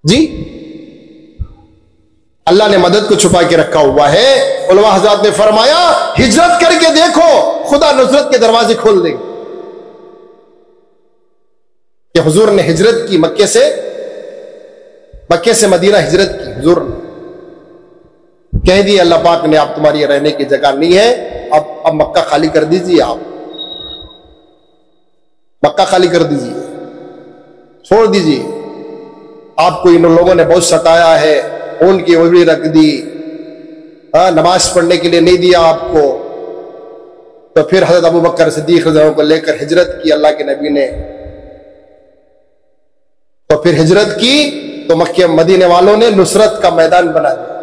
جی، اللہ نے مدد کو چھپا کے رکھا ہوا ہے۔ علماء حضرات نے فرمایا ہجرت کر کے دیکھو، خدا نصرت کے دروازے کھول دیں گے۔ کہ حضور نے ہجرت کی، مکے سے مدینہ ہجرت کی، حضور نے کہہ دی اللہ پاک نے اب تمہاری رہنے کی جگہ نہیں ہے، اب مکہ خالی کر دیجیے، آپ مکہ خالی کر دیجیے، چھوڑ دیجیے، آپ کو ان لوگوں نے بہت ستایا ہے، اون کی اوڑی رکھ دی، نماز پڑھنے کے لیے نہیں دیا آپ کو۔ تو پھر حضرت ابوبکر صدیق رضی اللہ عنہ کو لے کر ہجرت کی اللہ کے نبی نے، تو پھر ہجرت کی تو مکہ مدینے والوں نے نصرت کا میدان بنا دیا۔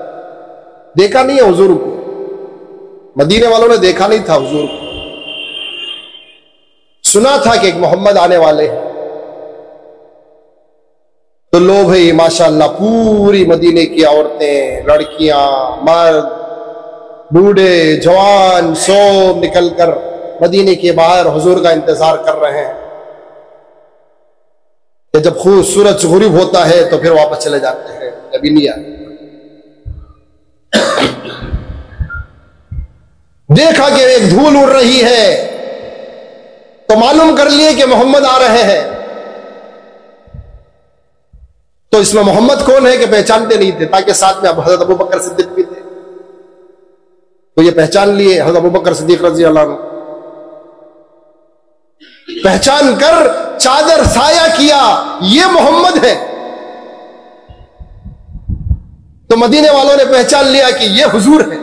دیکھا نہیں ہے حضور کو، مدینے والوں نے دیکھا نہیں تھا حضور کو، سنا تھا کہ ایک محمد آنے والے ہیں، تو لوگ بھائی ماشاءاللہ پوری مدینے کی عورتیں، لڑکیاں، مرد، بوڑھے، جوان سب نکل کر مدینے کے باہر حضور کا انتظار کر رہے ہیں کہ جب سورج غروب ہوتا ہے تو پھر واپس چلے جاتے ہیں، کبھی نہیں آئے۔ دیکھا کہ ایک دھول اڑ رہی ہے تو معلوم کر لیے کہ محمد آ رہے ہیں، تو اس میں محمد کون ہے کہ پہچانتے نہیں تھے، تاکہ ساتھ میں اب حضرت ابوبکر صدیق بھی تھے، تو یہ پہچان لیے حضرت ابوبکر صدیق رضی اللہ عنہ، پہچان کر چادر سایہ کیا، یہ محمد ہے۔ تو مدینے والوں نے پہچان لیا کہ یہ حضور ہے۔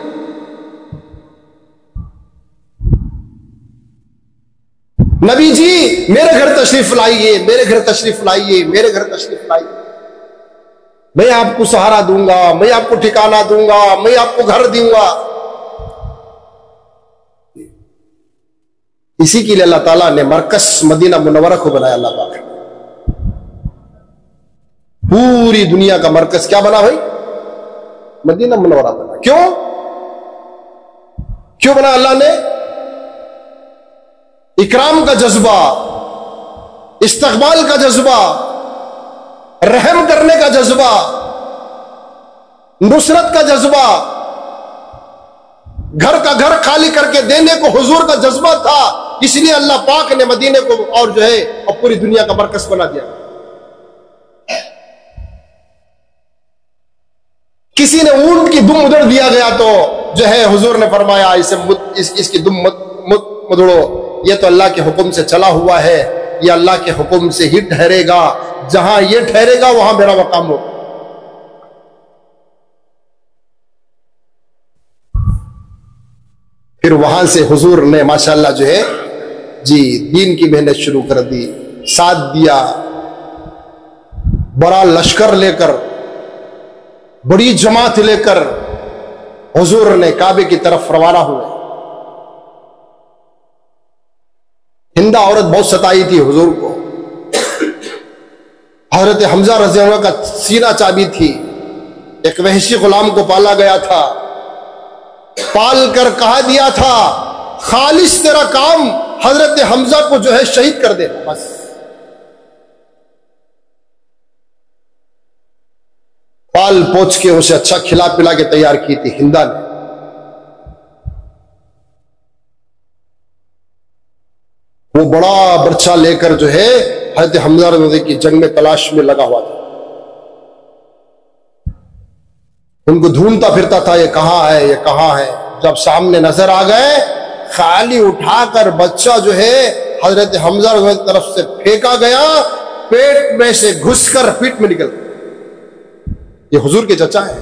نبی جی میرے گھر تشریف لائیے، میرے گھر تشریف لائیے، میرے گھر تشریف لائیے، میں آپ کو سہارا دوں گا، میں آپ کو ٹھکانہ دوں گا، میں آپ کو گھر دوں گا۔ اسی کے لیے اللہ تعالیٰ نے مرکز مدینہ منورہ کو بنایا، اللہ پاک پوری دنیا کا مرکز کیا بنا بھائی؟ مدینہ منورہ بنا۔ کیوں بنا اللہ نے؟ اکرام کا جذبہ، استقبال کا جذبہ، رحم کرنے کا جذبہ، نصرت کا جذبہ، گھر کا گھر خالی کر کے دینے کو حضور کا جذبہ تھا، اس لیے اللہ پاک نے مدینے کو اور پوری دنیا کا مرکز بنا دیا۔ کسی نے اونٹ کی دم ادھر دیا گیا تو حضور نے فرمایا اس کی دم مت ادھڑو، یہ تو اللہ کے حکم سے چلا ہوا ہے، یہ اللہ کے حکم سے ہی ٹھہرے گا، جہاں یہ ٹھہرے گا وہاں میرا مقام ہو۔ پھر وہاں سے حضور نے ماشاءاللہ دین کی محنت شروع کر دی، ساتھ دیا، بڑا لشکر لے کر، بڑی جماعت لے کر حضور نے کعبے کی طرف روانہ ہوئے۔ ہندہ عورت بہت ستائی تھی حضور کو، حضرت حمزہ رضی اللہ عنہ کا سینہ چابی تھی، ایک وحشی غلام کو پالا گیا تھا، پال کر کہا دیا تھا خالص تیرا کام حضرت حمزہ کو جو ہے شہید کر دینا بس. پال پوچھ کے اسے اچھا کھلا پلا کے تیار کی تھی ہندا نے. وہ بڑا برچہ لے کر جو ہے حضرت حمزہ رضی اللہ عنہ کی جنگ میں تلاش میں لگا ہوا تھا. ان کو ڈھونڈتا پھرتا تھا، یہ کہاں ہے یہ کہاں ہے. جب سامنے نظر آ گئے، خالی اٹھا کر بچہ جو ہے حضرت حمزہ رضی اللہ عنہ کی طرف سے پھینکا گیا، پیٹ میں سے گھس کر پیٹ میں نکل گیا. یہ حضور کے چچا ہیں.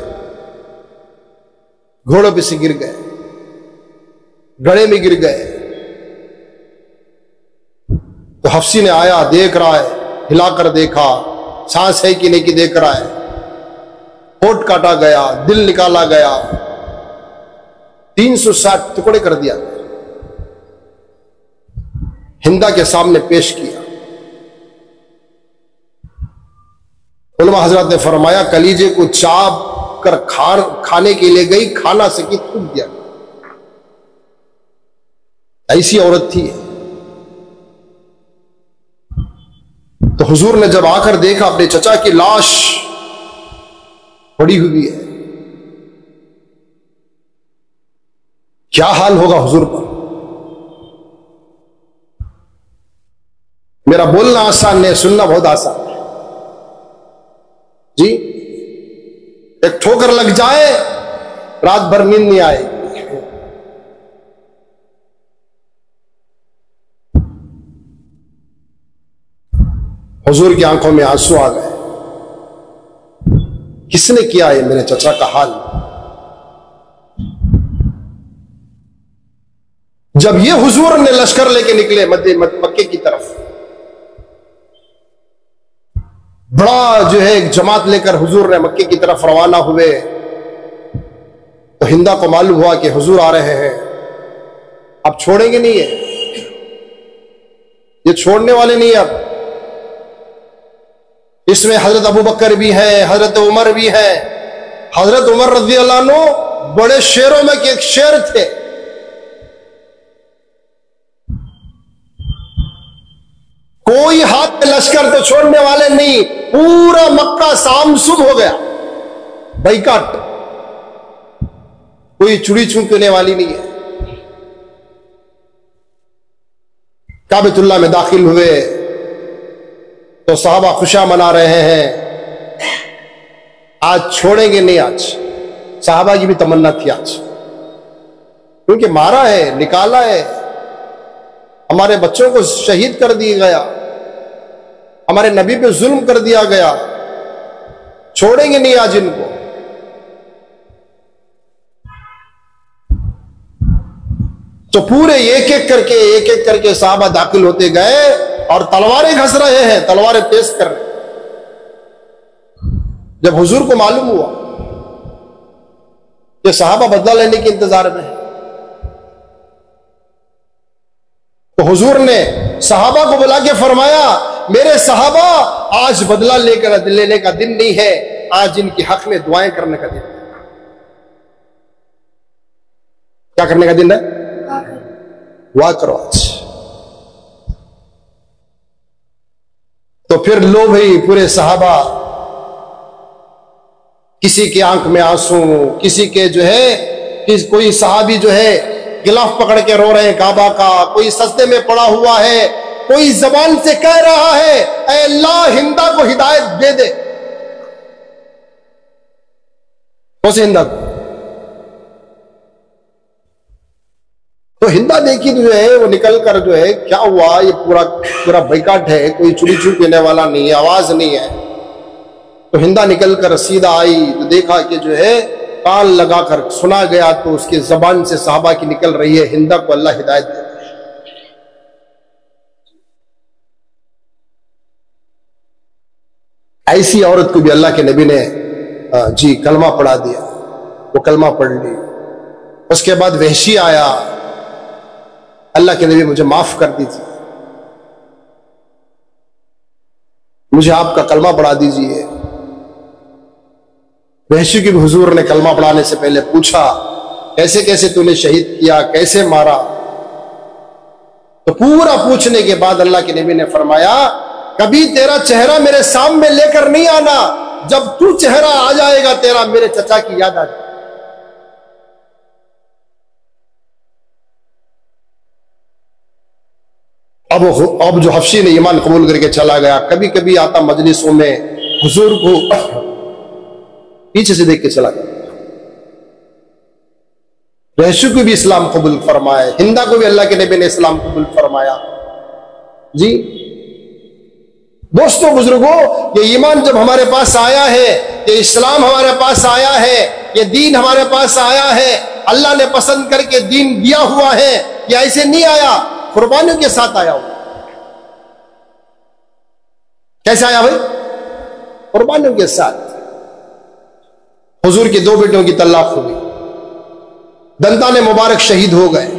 گھوڑوں پہ سے گر گئے، گڑے میں گر گئے. تو حفصی نے آیا، دیکھ رہا ہے، ہلا کر دیکھا، سانس ہے کہ نہیں کہ دیکھ رہا ہے. ہونٹ کاٹا گیا، دل نکالا گیا، 360 ٹکڑے کر دیا، ہندا کے سامنے پیش کیا. علماء حضرات نے فرمایا کلیجے کو چاپ کر کھانے کے لیے گئی، کھانا سکی تھوک دیا. ایسی عورت تھی. تو حضور نے جب آ کر دیکھا اپنے چچا کی لاش پڑی ہوئی ہے، کیا حال ہوگا حضور پر. میرا بولنا آسان ہے، سننا بہت آسان ہے جی. ایک ٹھوکر لگ جائے رات بھر نیند نہیں آئے. حضور کی آنکھوں میں آنسو آ گئے. کس نے کیا ہے میرے چچا کا حال؟ جب یہ حضور نے لشکر لے کے نکلے مکے کی طرف، بڑا جو ہے ایک جماعت لے کر حضور نے مکے کی طرف روانہ ہوئے، تو ہندا کو معلوم ہوا کہ حضور آ رہے ہیں. اب چھوڑیں گے نہیں ہے، یہ چھوڑنے والے نہیں. اب اس میں حضرت ابو بکر بھی ہیں، حضرت عمر بھی ہیں. حضرت عمر رضی اللہ عنہ بڑے شیروں میں کہ ایک شیر تھے. کوئی ہاتھ میں لشکر تو چھوڑنے والے نہیں. پورا مکہ سام سب ہو گیا، بائیکاٹ، کوئی چڑی چونکنے والی نہیں ہے. کعبۃ اللہ میں داخل ہوئے تو صحابہ خوشیاں منا رہے ہیں، آج چھوڑیں گے نہیں. آج صحابہ کی بھی تمنا تھی آج، کیونکہ مارا ہے، نکالا ہے، ہمارے بچوں کو شہید کر دیا گیا، ہمارے نبی پہ ظلم کر دیا گیا، چھوڑیں گے نہیں آج ان کو. تو پورے ایک ایک کر کے صحابہ داخل ہوتے گئے اور تلواریں گھس رہے ہیں، تلواریں تیز کر رہے. جب حضور کو معلوم ہوا کہ صحابہ بدلہ لینے کے انتظار میں ہیں، تو حضور نے صحابہ کو بلا کے فرمایا میرے صحابہ آج بدلہ لینے کا دن نہیں ہے، آج ان کے حق میں دعائیں کرنے کا دن ہے. کیا کرنے کا دن ہے؟ دعا کرو آج. تو پھر لو بھائی پورے صحابہ، کسی کی آنکھ میں آنسو، کسی کے جو ہے کوئی صحابی جو ہے غلاف پکڑ کے رو رہے ہیں کعبہ کا، کوئی سجدے میں پڑا ہوا ہے، کوئی زبان سے کہہ رہا ہے اے اللہ ہندا کو ہدایت دے دے. کون ہندا کو؟ تو ہندا دیکھی جو ہے وہ نکل کر جو ہے کیا ہوا، یہ پورا بائیکاٹ ہے، کوئی چڑی پینے والا نہیں ہے، آواز نہیں ہے. تو ہندا نکل کر سیدھا آئی تو دیکھا کہ جو ہے کان لگا کر سنا گیا، تو اس کی زبان سے صحابہ کی نکل رہی ہے ہندا کو اللہ ہدایت دے. ایسی عورت کو بھی اللہ کے نبی نے جی کلمہ پڑھا دیا، وہ کلمہ پڑھ لی. اس کے بعد وحشی آیا، اللہ کے نبی مجھے معاف کر دیجیے، مجھے آپ کا کلمہ پڑھا دیجیے. وحشی کی بھی حضور نے کلمہ پڑھانے سے پہلے پوچھا کیسے کیسے تو نے شہید کیا، کیسے مارا. تو پورا پوچھنے کے بعد اللہ کے نبی نے فرمایا کبھی تیرا چہرہ میرے سامنے لے کر نہیں آنا، جب تو چہرہ آ جائے گا تیرا میرے چچا کی یاد آ جائے۔ اب جو حفشی نے ایمان قبول کر کے چلا گیا، کبھی کبھی آتا مجلسوں میں حضور کو پیچھے سے دیکھ کے چلا گیا۔ رہشو کو بھی اسلام قبول فرمایا، ہندا کو بھی اللہ کے نبی نے اسلام قبول فرمایا۔ جی دوستوں بزرگوں، یہ ایمان جب ہمارے پاس آیا ہے، یہ اسلام ہمارے پاس آیا ہے، یہ دین ہمارے پاس آیا ہے، اللہ نے پسند کر کے دین دیا ہوا ہے، یہ ایسے نہیں آیا، قربانیوں کے ساتھ آیا ہوا۔ کیسے آیا بھائی؟ قربانیوں کے ساتھ۔ حضور کی 2 بیٹوں کی طلاق ہو گئی، دندان مبارک شہید ہو گئے،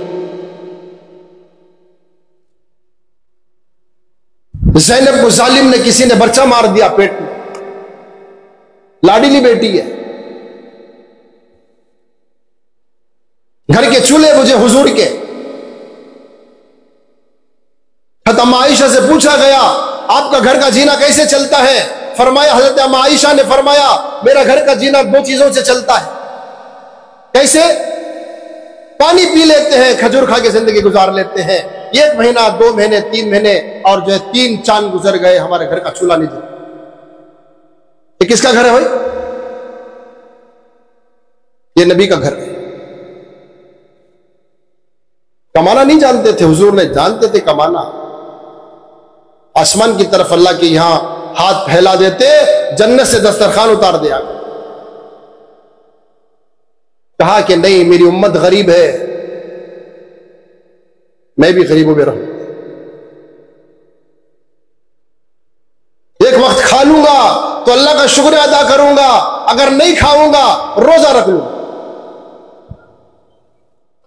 زینب کو ظالم نے کسی نے برچہ مار دیا پیٹ میں، لاڈلی بیٹی ہے، گھر کے چولہے بجھے حضور کے۔ حضرت عائشہ سے پوچھا گیا آپ کا گھر کا جینا کیسے چلتا ہے؟ فرمایا، حضرت عائشہ نے فرمایا میرا گھر کا جینا 2 چیزوں سے چلتا ہے۔ کیسے؟ پانی پی لیتے ہیں، کھجور کھا کے زندگی گزار لیتے ہیں، 1 مہینہ 2 مہینے 3 مہینے اور جو ہے 3 چاند گزر گئے، ہمارے گھر کا چولہا نہیں جلا۔ یہ کس کا گھر ہے بھائی؟ یہ نبی کا گھر ہے۔ کمانا نہیں جانتے تھے، حضور نے جانتے تھے کمانا۔ آسمان کی طرف اللہ کے یہاں ہاتھ پھیلا دیتے، جنت سے دسترخوان اتار دیا۔ کہا کہ نہیں، میری امت غریب ہے، میں بھی غریبوں میں رہوں، ایک وقت کھا لوں گا تو اللہ کا شکر ادا کروں گا، اگر نہیں کھاؤں گا روزہ رکھ لوں گا۔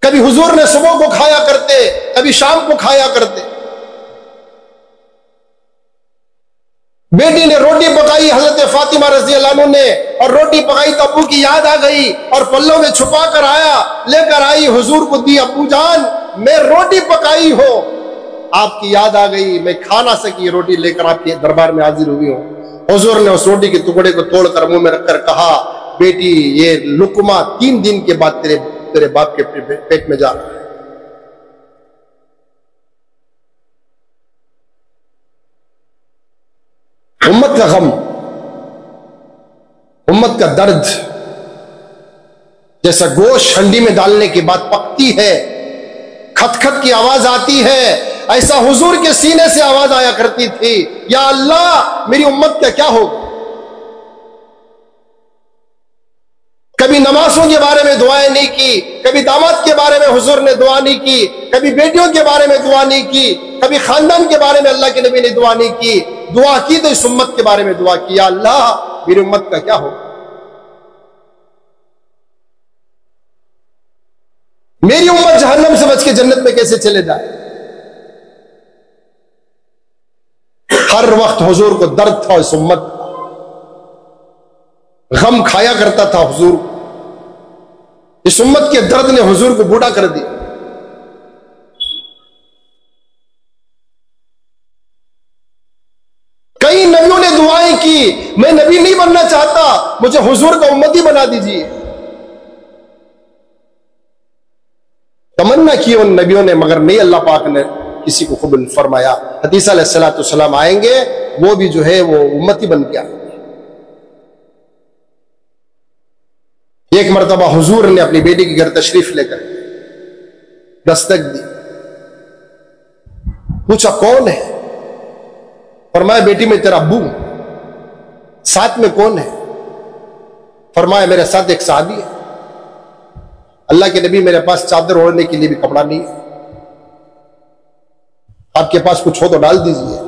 کبھی حضور نے صبح کو کھایا کرتے، کبھی شام کو کھایا کرتے۔ بیٹی نے روٹی پکائی حضرت فاطمہ رضی اللہ عنہ نے، اور روٹی پکائی تو ابو کی یاد آ گئی اور پلوں میں چھپا کر آیا، لے کر آئی، حضور کو دی، ابو جان میں روٹی پکائی ہو، آپ کی یاد آ گئی، میں کھا نہ سکی، روٹی لے کر آپ کے دربار میں حاضر ہوئی ہوں۔ حضور نے اس روٹی کے ٹکڑے کو توڑ کر منہ میں رکھ کر کہا بیٹی یہ لقمہ 3 دن کے بعد تیرے باپ کے پیٹ میں جا رہا ہے۔ امت کا غم، امت کا درد، جیسا گوشت ہنڈی میں ڈالنے کے بعد پکتی ہے، کھت کھت کی آواز آتی ہے، ایسا حضور کے سینے سے آواز آیا کرتی تھی، یا اللہ میری امت کا کیا ہوگا۔ کبھی نمازوں کے بارے میں دعائیں نہیں کی، کبھی داماد کے بارے میں حضور نے دعا نہیں کی، کبھی بیٹیوں کے بارے میں دعا نہیں کی، کبھی خاندان کے بارے میں اللہ کے نبی نے دعا نہیں کی، دعا کی تو اس امت کے بارے میں دعا کی، یا اللہ میری امت کا کیا ہوگا، میری امت جہنم سے بچ کے جنت میں کیسے چلے جائے۔ ہر وقت حضور کو درد تھا، اس امت کا غم کھایا کرتا تھا حضور، اس امت کے درد نے حضور کو بوڑھا کر دیا۔ کئی نبیوں نے دعائیں کی، میں نبی نہیں بننا چاہتا، مجھے حضور کا امتی بنا دیجیے، تمنا کی ان نبیوں نے، مگر نہیں اللہ پاک نے کسی کو قبول فرمایا۔ حدیث علیہ السلام آئیں گے، وہ بھی جو ہے وہ امتی بن گیا۔ ایک مرتبہ حضور نے اپنی بیٹی کے گھر تشریف لے کر دستک دی، پوچھا کون ہے؟ فرمایا بیٹی میں تیرا ابو، ساتھ میں کون ہے؟ فرمایا میرے ساتھ ایک صحابی ہے۔ اللہ کے نبی میرے پاس چادر اوڑھنے کے لیے بھی کپڑا نہیں ہے، آپ کے پاس کچھ ہو تو ڈال دیجیے۔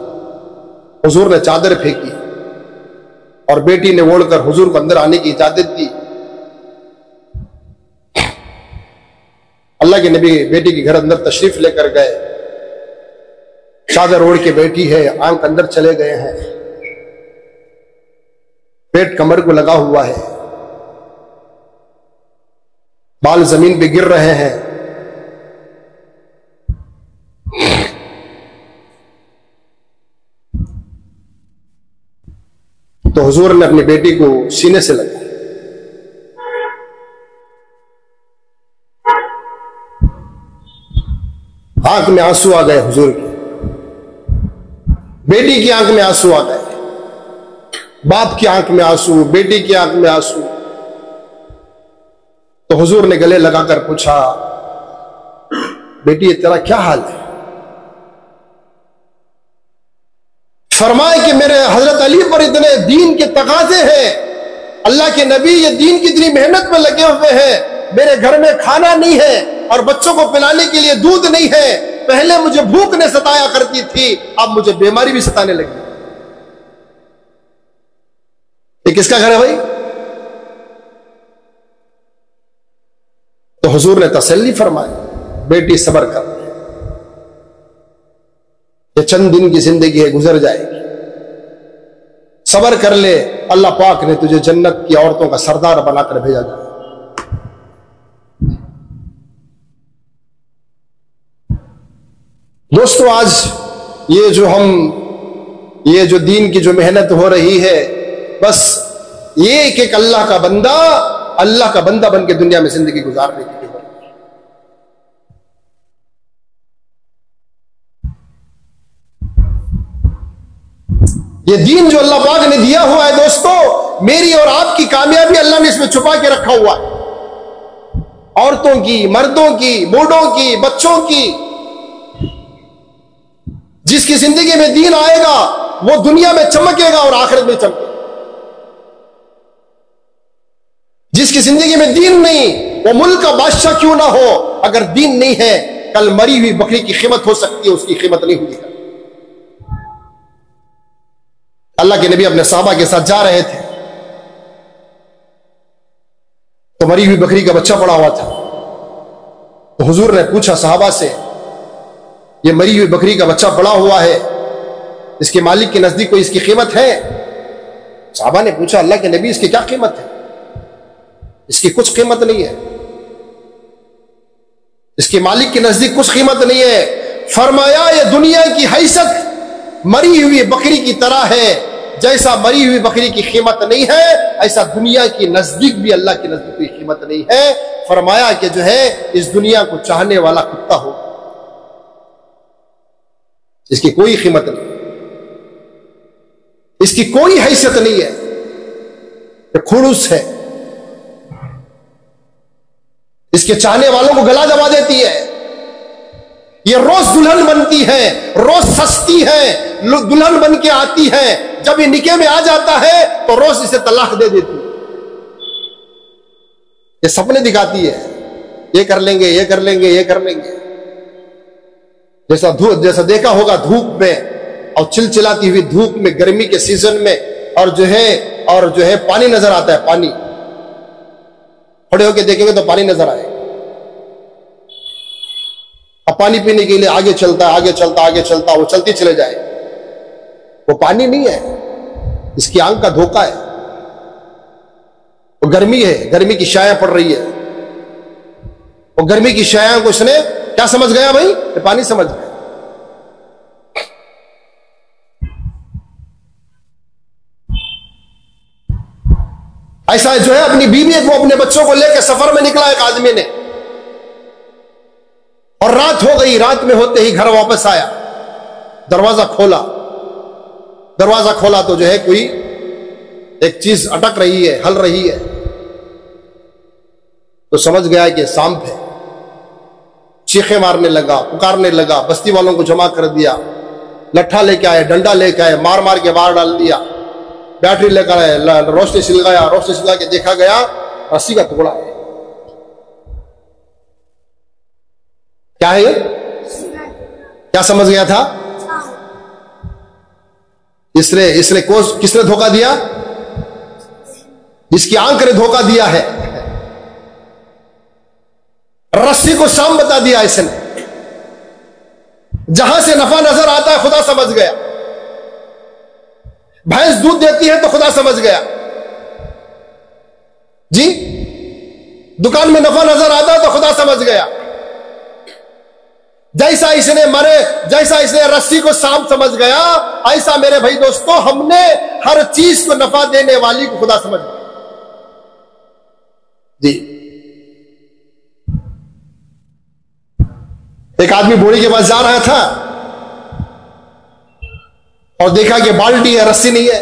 حضور نے چادر پھینکی اور بیٹی نے اوڑھ کر حضور کو اندر آنے کی اجازت دی۔ اللہ کے نبی بیٹی کے گھر اندر تشریف لے کر گئے، چادر اوڑھ کے بیٹھی ہے، آنکھ اندر چلے گئے ہیں، پیٹ کمر کو لگا ہوا ہے، بال زمین پہ گر رہے ہیں۔ تو حضور نے اپنی بیٹی کو سینے سے لگا. آنکھ میں آنسو آ گئے حضور کی, بیٹی کی آنکھ میں آنسو آ گئے, باپ کی آنکھ میں آنسو, بیٹی کی آنکھ میں آنسو. تو حضور نے گلے لگا کر پوچھا, بیٹی یہ تیرا کیا حال ہے؟ فرمائے کہ میرے حضرت علی پر اتنے دین کے تقاضے ہیں, اللہ کے نبی یہ دین کی اتنی محنت میں لگے ہوئے ہیں, میرے گھر میں کھانا نہیں ہے اور بچوں کو پلانے کے لیے دودھ نہیں ہے. پہلے مجھے بھوک نے ستایا کرتی تھی, اب مجھے بیماری بھی ستانے لگی. یہ کس کا گھر ہے بھائی؟ تو حضور نے تسلی فرمائی, بیٹی صبر کر, یہ چند دن کی زندگی ہے, گزر جائے گی, صبر کر لے, اللہ پاک نے تجھے جنت کی عورتوں کا سردار بنا کر بھیجا جائے. دوستو آج یہ جو دین کی جو محنت ہو رہی ہے, بس یہ ایک اللہ کا بندہ بن کے دنیا میں زندگی گزارنے کے لیے ہو رہی ہے. یہ دین جو اللہ پاک نے دیا ہوا ہے دوستو, میری اور آپ کی کامیابی اللہ نے اس میں چھپا کے رکھا ہوا ہے. عورتوں کی, مردوں کی, بوڑھوں کی, بچوں کی, جس کی زندگی میں دین آئے گا وہ دنیا میں چمکے گا اور آخرت میں چمکے گا. جس کی زندگی میں دین نہیں, وہ ملک کا بادشاہ کیوں نہ ہو, اگر دین نہیں ہے, کل مری ہوئی بکری کی قیمت ہو سکتی ہے, اس کی قیمت نہیں ہوگی. اللہ کے نبی اپنے صحابہ کے ساتھ جا رہے تھے تو مری ہوئی بکری کا بچہ پڑا ہوا تھا. تو حضور نے پوچھا صحابہ سے, یہ مری ہوئی بکری کا بچہ پڑا ہوا ہے, اس کے مالک کے نزدیک کوئی اس کی قیمت ہے؟ صحابہ نے پوچھا, اللہ کے نبی اس کی کیا قیمت ہے؟ اس کی کچھ قیمت نہیں ہے, اس کے مالک کے نزدیک کچھ قیمت نہیں ہے. فرمایا یہ دنیا کی حیثیت مری ہوئی بکری کی طرح ہے, جیسا مری ہوئی بکری کی قیمت نہیں ہے ایسا دنیا کی نزدیک بھی اللہ کے نزدیک کوئی قیمت نہیں ہے. فرمایا کہ جو ہے اس دنیا کو چاہنے والا کتا ہو, اس کی کوئی قیمت نہیں, اس کی کوئی حیثیت نہیں ہے, یہ کھڑوس ہے, اس کے چاہنے والوں کو گلا دبا دیتی ہے. یہ روز دلہن بنتی ہے, روز سستی ہے, دلہن بن کے آتی ہے, جب یہ نکاح میں آ جاتا ہے تو روز اسے طلاق دے دیتی ہے. یہ سپنے دکھاتی ہے, یہ کر لیں گے, یہ کر لیں گے, یہ کر لیں گے. جیسا دیکھا ہوگا دھوپ میں اور چلچلاتی ہوئی دھوپ میں, گرمی کے سیزن میں, اور جو ہے پانی نظر آتا ہے, پانی کھڑے ہو کے دیکھیں گے تو پانی نظر آئے. اب پانی پینے کے لیے آگے چلتا ہے, آگے چلتا, آگے چلتا, وہ چلتی چلے جائے, وہ پانی نہیں ہے, اس کی آنکھ کا دھوکہ ہے. وہ گرمی ہے, گرمی کی شعاعیں پڑ رہی ہے, وہ گرمی کی شعاعوں کو اس نے کیا سمجھ گیا بھائی؟ یہ پانی سمجھ گیا. ایسا جو ہے اپنی بیوی کو, اپنے بچوں کو لے کے سفر میں نکلا ایک آدمی نے, اور رات ہو گئی. رات میں ہوتے ہی گھر واپس آیا, دروازہ کھولا تو جو ہے کوئی ایک چیز اٹک رہی ہے, ہل رہی ہے, تو سمجھ گیا کہ سانپ ہے. چیخیں مارنے لگا, پکارنے لگا, بستی والوں کو جمع کر دیا, لٹھا لے کے آئے, ڈنڈا لے کے آئے, مار مار کے باہر ڈال دیا, بیٹری لے کر آئے, روشنی سلگا کے دیکھا گیا رسی کا ٹکڑا ہے. کیا ہے یہ؟ کیا سمجھ گیا تھا؟ اس نے کس نے دھوکہ دیا؟ اس کی آنکھ نے دھوکہ دیا ہے. رسی کو شام بتا دیا اس نے, جہاں سے نفع نظر آتا ہے خدا سمجھ گیا. بھینس دودھ دیتی ہے تو خدا سمجھ گیا جی, دکان میں نفع نظر آتا ہے تو خدا سمجھ گیا. جیسا اسے مرے، جیسا اسے رسی کو سانپ سمجھ گیا، ایسا میرے بھائی دوستو ہم نے ہر چیز کو نفع دینے والی کو خدا سمجھ گیا جی۔ ایک آدمی بوڑھی کے پاس جا رہا تھا اور دیکھا کہ بالٹی ہے، رسی نہیں ہے۔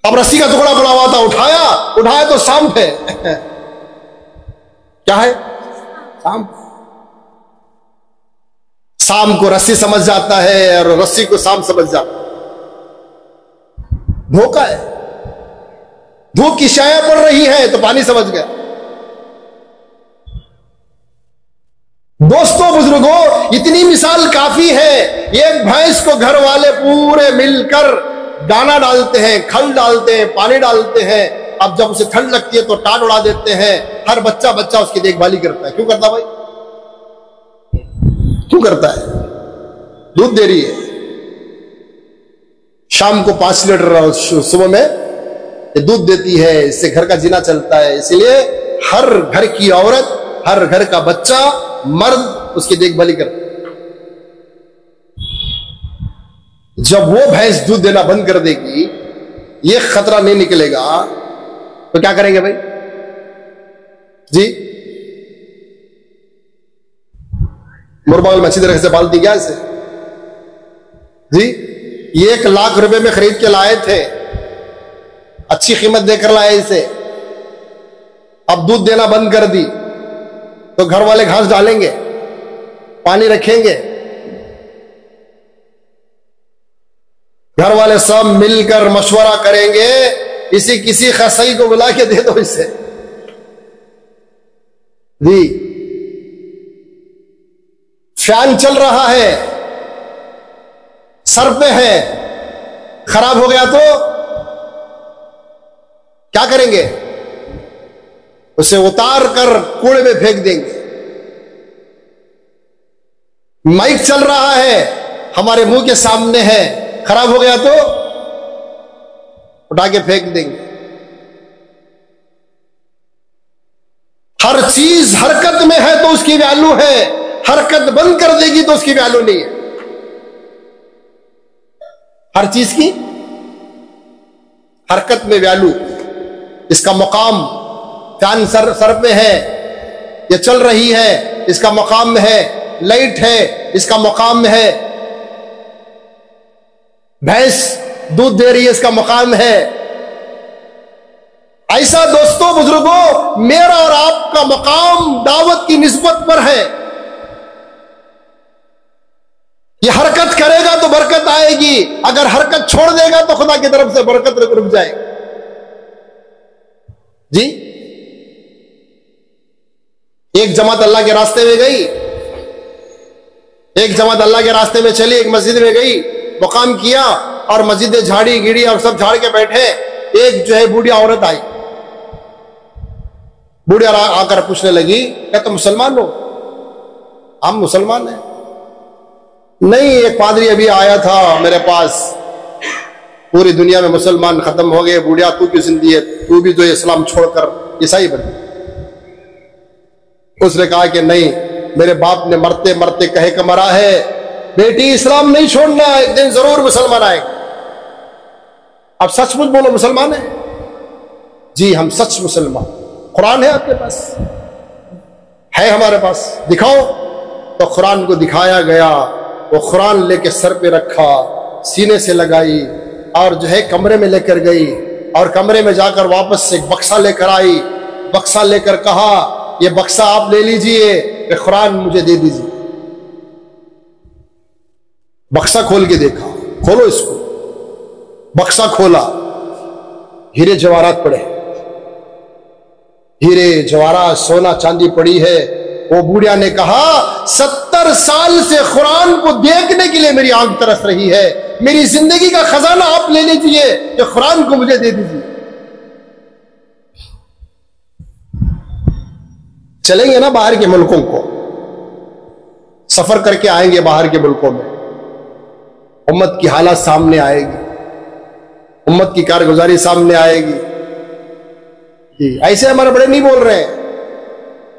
اب رسی کا ٹکڑا پڑا ہوا تھا، اٹھایا تو سانپ ہے۔ کیا ہے؟ سانپ۔ سانپ کو رسی سمجھ جاتا ہے اور رسی کو سانپ سمجھ جاتا ہے۔ دھوکہ ہے۔ دھوپ کی شعاع پڑ رہی ہے تو پانی سمجھ گیا۔ دوستوں بزرگوں، اتنی مثال کافی ہے۔ ایک بھینس کو گھر والے پورے مل کر دانا ڈالتے ہیں، کھل ڈالتے ہیں، پانی ڈالتے ہیں۔ اب جب اسے ٹھنڈ لگتی ہے تو ٹاٹ اڑا دیتے ہیں۔ ہر بچہ اس کی دیکھ بھالی کرتا ہے۔ کیوں کرتا بھائی؟ کیوں کرتا ہے؟ دودھ دے رہی ہے، شام کو 5 لیٹر صبح میں یہ دودھ دیتی ہے، اس سے گھر کا جینا چلتا ہے۔ اسی لیے ہر گھر کی عورت، ہر گھر کا بچہ، مرد اس کی دیکھ بھالی کرتا ہے۔ جب وہ بھینس دودھ دینا بند کر دے گی، یہ خطرہ نہیں نکلے گا تو کیا کریں گے بھائی جی؟ مربال مچھی طرح سے پالتی کیا اسے جی؟ 1 لاکھ روپے میں خرید کے لائے تھے، اچھی قیمت دے کر لائے اسے، اب دودھ دینا بند کر دی تو گھر والے گھاس ڈالیں گے، پانی رکھیں گے، گھر والے سب مل کر مشورہ کریں گے، کسی خصائی کو بلا کے دے دو اسے جی۔ فین چل رہا ہے، سر پہ ہے، خراب ہو گیا تو کیا کریں گے؟ اسے اتار کر کوڑے میں پھینک دیں گے۔ مائک چل رہا ہے، ہمارے منہ کے سامنے ہے، خراب ہو گیا تو اٹھا کے پھینک دیں گے۔ ہر چیز حرکت میں ہے تو اس کی ویلو ہے، حرکت بند کر دے گی تو اس کی ویلو نہیں ہے۔ ہر چیز کی حرکت میں ویلو، اس کا مقام، فین سر پہ ہے، یہ چل رہی ہے، اس کا مقام میں ہے، لائٹ ہے، اس کا مقام میں ہے، بھینس دودھ دے رہی ہے، اس کا مقام ہے۔ ایسا دوستوں بزرگوں میرا اور آپ کا مقام دعوت کی نسبت پر ہے۔ یہ حرکت کرے گا تو برکت آئے گی، اگر حرکت چھوڑ دے گا تو خدا کی طرف سے برکت رک جائے گی جی۔ ایک جماعت اللہ کے راستے میں گئی، ایک جماعت اللہ کے راستے میں چلی، ایک مسجد میں گئی، مقام کیا اور مسجد جھاڑی گیڑی اور سب جھاڑ کے بیٹھے۔ ایک جو ہے بوڑھی عورت آئی، بوڑھی آ کر پوچھنے لگی کہ تم مسلمان ہو؟ ہم مسلمان ہیں۔ نہیں، ایک پادری ابھی آیا تھا میرے پاس، پوری دنیا میں مسلمان ختم ہو گئے، بوڑھیا تو کیوں زندگی ہے، تو بھی تو اسلام چھوڑ کر عیسائی بن۔ اس نے کہا کہ نہیں، میرے باپ نے مرتے مرتے کہے کہ مرا ہے بیٹی اسلام نہیں چھوڑنا، ایک دن ضرور مسلمان آئے گا۔ اب سچ مچ بولو، مسلمان ہے؟ جی ہم سچ مسلمان۔ قرآن ہے آپ کے پاس؟ ہے ہمارے پاس، دکھاؤ۔ تو قرآن کو دکھایا گیا، وہ قرآن لے کے سر پہ رکھا، سینے سے لگائی اور جو ہے کمرے میں لے کر گئی، اور کمرے میں جا کر واپس سے ایک بکسا لے کر آئی، بکسا لے کر کہا یہ بکسا آپ لے لیجئے، کہ قرآن مجھے دے دیجئے۔ بکسا کھول کے دیکھا، کھولو اس کو، بکسا کھولا، ہیرے جواہرات پڑے، ہیرے جواہرات سونا چاندی پڑی ہے۔ وہ بوڑھیا نے کہا 70 سال سے قرآن کو دیکھنے کے لیے میری آنکھ ترس رہی ہے، میری زندگی کا خزانہ آپ لے لیجئے، کہ قرآن کو مجھے دے دیجئے۔ چلیں گے نا باہر کے ملکوں کو، سفر کر کے آئیں گے باہر کے ملکوں میں، امت کی حالات سامنے آئے گی، امت کی کارگزاری سامنے آئے گی۔ ایسے ہمارے بڑے نہیں بول رہے ہیں،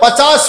50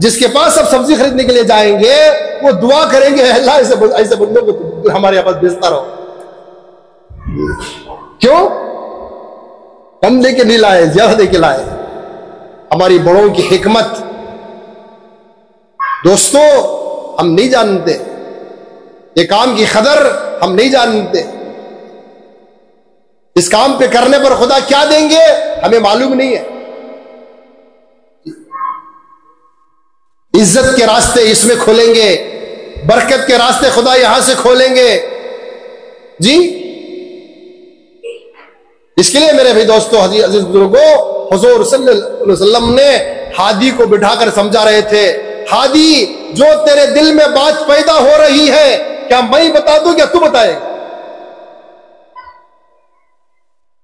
جس کے پاس اب سبزی خریدنے کے لیے جائیں گے وہ دعا کریں گے اللہ ایسے بندوں کو ہمارے پاس بھیجتا رہو. کیوں؟ کم دے کے نہیں لائے، زیادہ دے کے لائے. ہماری بڑوں کی حکمت دوستو ہم نہیں جانتے، یہ کام کی قدر ہم نہیں جانتے. اس کام پہ کرنے پر خدا کیا دیں گے ہمیں معلوم نہیں ہے. عزت کے راستے اس میں کھولیں گے، برکت کے راستے خدا یہاں سے کھولیں گے. جی اس کے لیے میرے بھی دوستو، عزیز بزرگوں، حضور صلی اللہ علیہ وسلم نے ہادی کو بٹھا کر سمجھا رہے تھے، ہادی جو تیرے دل میں بات پیدا ہو رہی ہے کیا میں بتا دوں کیا تو بتائے؟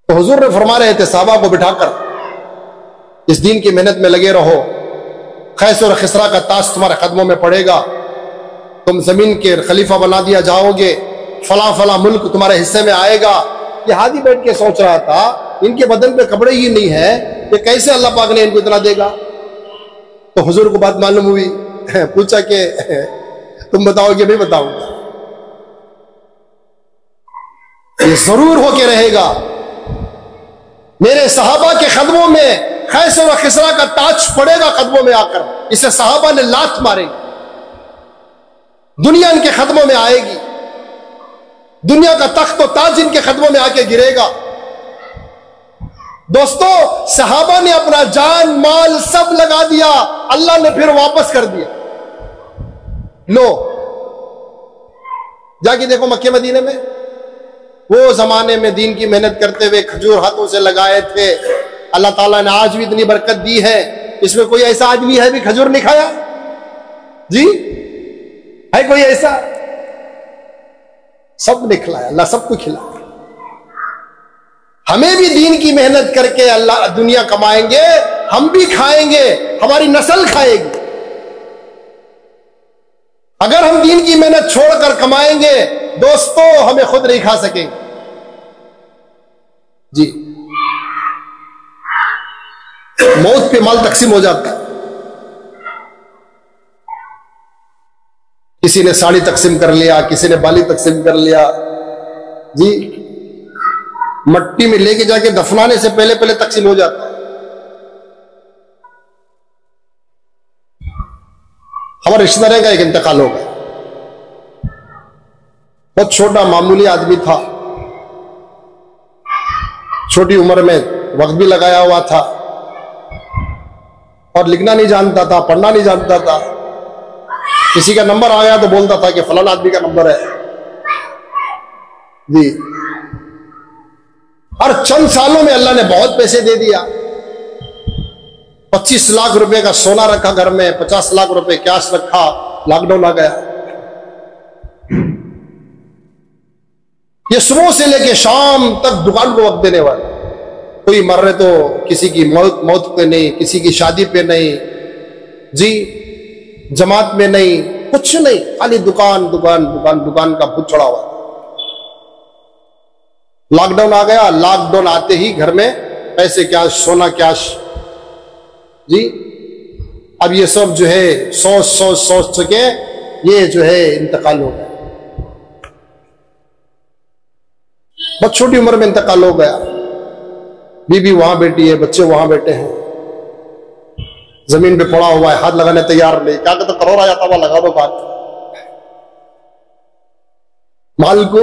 تو حضور نے فرما رہے تھے صحابہ کو بٹھا کر، اس دین کی محنت میں لگے رہو، خیس اور خسرا کا تاج تمہارے قدموں میں پڑے گا، تم زمین کے خلیفہ بنا دیا جاؤ گے، فلاں فلاں ملک تمہارے حصے میں آئے گا. یہ ہادی بیٹھ کے سوچ رہا تھا ان کے بدن پہ کپڑے ہی نہیں ہے، یہ کیسے اللہ پاک نے ان کو اتنا دے گا؟ تو حضور کو بات معلوم ہوئی، پوچھا کہ تم بتاؤ گے؟ نہیں بتاؤں گا. یہ ضرور ہو کے رہے گا. میرے صحابہ کے قدموں میں خیس و خسرا کا تاج پڑے گا قدموں میں آ کر، اسے صحابہ نے لات مارے گی، دنیا ان کے قدموں میں آئے گی، دنیا کا تخت و تاج ان کے قدموں میں آ کے گرے گا. دوستو صحابہ نے اپنا جان مال سب لگا دیا، اللہ نے پھر واپس کر دیا. لو جا کے دیکھو مکہ مدینے میں وہ زمانے میں دین کی محنت کرتے ہوئے کھجور ہاتھوں سے لگائے تھے، اللہ تعالیٰ نے آج بھی اتنی برکت دی ہے. اس میں کوئی ایسا آدمی ہے بھی کھجور نہیں کھایا؟ جی ہے کوئی ایسا؟ سب نے کھلایا، اللہ سب کو کھلایا. ہمیں بھی دین کی محنت کر کے اللہ دنیا کمائیں گے، ہم بھی کھائیں گے، ہماری نسل کھائے گی. اگر ہم دین کی محنت چھوڑ کر کمائیں گے دوستو ہمیں خود نہیں کھا سکیں گے. جی موت پہ مال تقسیم ہو جاتا ہے. کسی نے ساڑی تقسیم کر لیا، کسی نے بالی تقسیم کر لیا. جی مٹی میں لے کے جا کے دفنانے سے پہلے پہلے تقسیم ہو جاتا ہے. ہمارے رشتہ دار کا ایک انتقال ہو گیا، بہت چھوٹا معمولی آدمی تھا، چھوٹی عمر میں وقت بھی لگایا ہوا تھا اور لکھنا نہیں جانتا تھا، پڑھنا نہیں جانتا تھا. کسی کا نمبر آیا تو بولتا تھا کہ فلاں آدمی کا نمبر ہے. جی ہر چند سالوں میں اللہ نے بہت پیسے دے دیا. 25 لاکھ روپے کا سونا رکھا گھر میں، 50 لاکھ روپے کیش رکھا. لاک ڈاؤن آ گیا. یہ صبح سے لے کے شام تک دکان کو وقت دینے والے. کوئی مر رہے تو کسی کی موت پہ نہیں، کسی کی شادی پہ نہیں، جی جماعت میں نہیں، کچھ نہیں، خالی دکان دکان دکان دکان کا بھوت چڑھا ہوا. لاک ڈاؤن آ گیا. لاک ڈاؤن آتے ہی گھر میں پیسے کیش، سونا کیش. جی اب یہ سب جو ہے سوچ کے یہ جو ہے انتقال ہو گیا. بہت چھوٹی عمر میں انتقال ہو گیا. بیوی وہاں بیٹھی ہے، بچے وہاں بیٹھے ہیں، زمین پہ پڑا ہوا ہے، ہاتھ لگانے تیار نہیں. کیا کہتے کروڑ آ جاتا ہوا لگا دو بات. مال کو،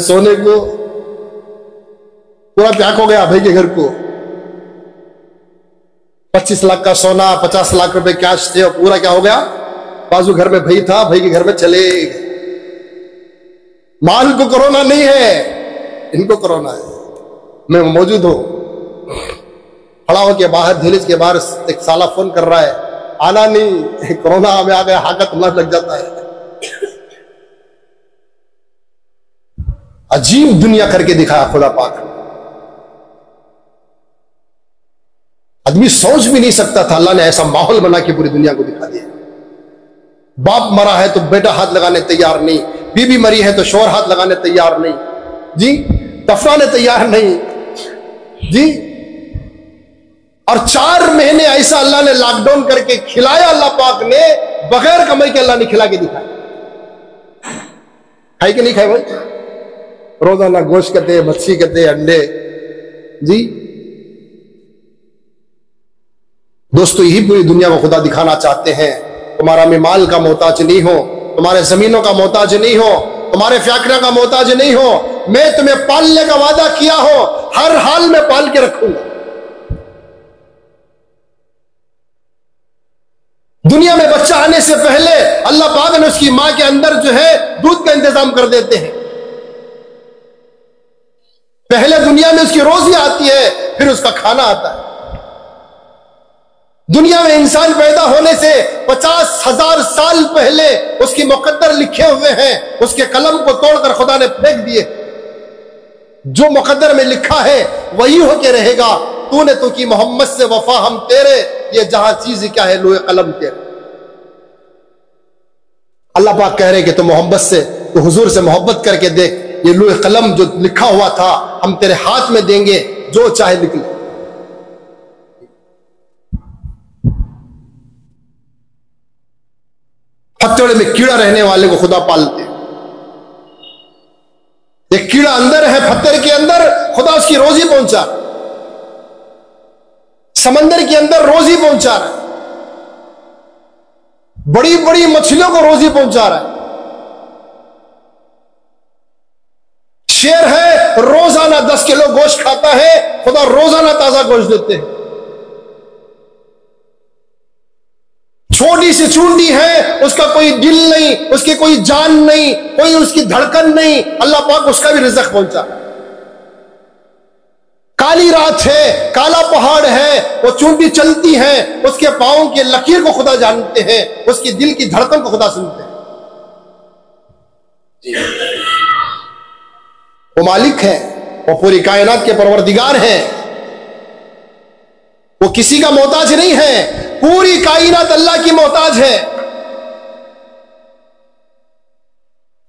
سونے کو پورا پیاک ہو گیا. بھائی کے گھر کو 25 لاکھ کا سونا، 50 لاکھ روپے کیش تھے اور پورا کیا ہو گیا؟ بازو گھر میں بھائی تھا، بھائی کے گھر میں چلے گئے. مال کو کرونا نہیں ہے، ان کو کرونا ہے. میں موجود ہوں، کھڑا ہو کے باہر دہلیز کے باہر ایک سالہ فون کر رہا ہے، آنا نہیں، کرونا ہمیں آ گیا، حاقت ہمارا لگ جاتا ہے. عجیب دنیا کر کے دکھایا خدا پاک. آدمی سوچ بھی نہیں سکتا تھا، اللہ نے ایسا ماحول بنا کے پوری دنیا کو دکھا دیا. باپ مرا ہے تو بیٹا ہاتھ لگانے تیار نہیں، بیوی مری ہے تو شوہر ہاتھ لگانے تیار نہیں، جی دفنانے تیار نہیں. جی اور 4 مہینے ایسا اللہ نے لاک ڈاؤن کر کے کھلایا، اللہ پاک نے بغیر کمائی کے اللہ نے کھلا کے دکھایا. کھائی کہ نہیں کھائے بھائی؟ روزانہ گوشت کہتے، مچھلی کہتے، انڈے. جی دوستو، یہی پوری دنیا کو خدا دکھانا چاہتے ہیں. تمہارا میں مال کا محتاج نہیں ہو، تمہارے زمینوں کا محتاج نہیں ہو، تمہارے فیکٹریوں کا محتاج نہیں ہو. میں تمہیں پالنے کا وعدہ کیا ہو، ہر حال میں پال کے رکھوں گا. دنیا میں بچہ آنے سے پہلے اللہ پاک نے اس کی ماں کے اندر جو ہے دودھ کا انتظام کر دیتے ہیں. پہلے دنیا میں اس کی روزی آتی ہے، پھر اس کا کھانا آتا ہے. دنیا میں انسان پیدا ہونے سے 50,000 سال پہلے اس کی مقدر لکھے ہوئے ہیں، اس کے قلم کو توڑ کر خدا نے پھینک دیے. جو مقدر میں لکھا ہے وہی ہو کے رہے گا. تو نے تو کی محمد سے وفا ہم تیرے، یہ جہاں چیز کیا ہے لوہے قلم تیرے. اللہ پاک کہہ رہے کہ تو محمد سے، تو حضور سے محبت کر کے دیکھ، یہ لوہے قلم جو لکھا ہوا تھا ہم تیرے ہاتھ میں دیں گے، جو چاہے نکلے. پھتوڑے میں کیڑا رہنے والے کو خدا پالتے. ایک کیڑا اندر ہے پتھر کے اندر، خدا اس کی روزی پہنچا. سمندر کے اندر روزی پہنچا رہا ہے، بڑی بڑی مچھلیوں کو روزی پہنچا رہا ہے. شیر ہے روزانہ 10 کلو گوشت کھاتا ہے، خدا روزانہ تازہ گوشت دیتے ہیں. چھوٹی سی چونڈی ہے، اس کا کوئی دل نہیں، اس کی کوئی جان نہیں، کوئی اس کی دھڑکن نہیں، اللہ پاک اس کا بھی رزق پہنچا. کالی رات ہے، کالا پہاڑ ہے، وہ چونڈی چلتی ہے، اس کے پاؤں کے لکیر کو خدا جانتے ہیں، اس کی دل کی دھڑکن کو خدا سنتے ہیں. وہ مالک ہے، وہ پوری کائنات کے پروردگار ہیں. وہ کسی کا محتاج نہیں ہے، پوری کائنات اللہ کی محتاج ہے.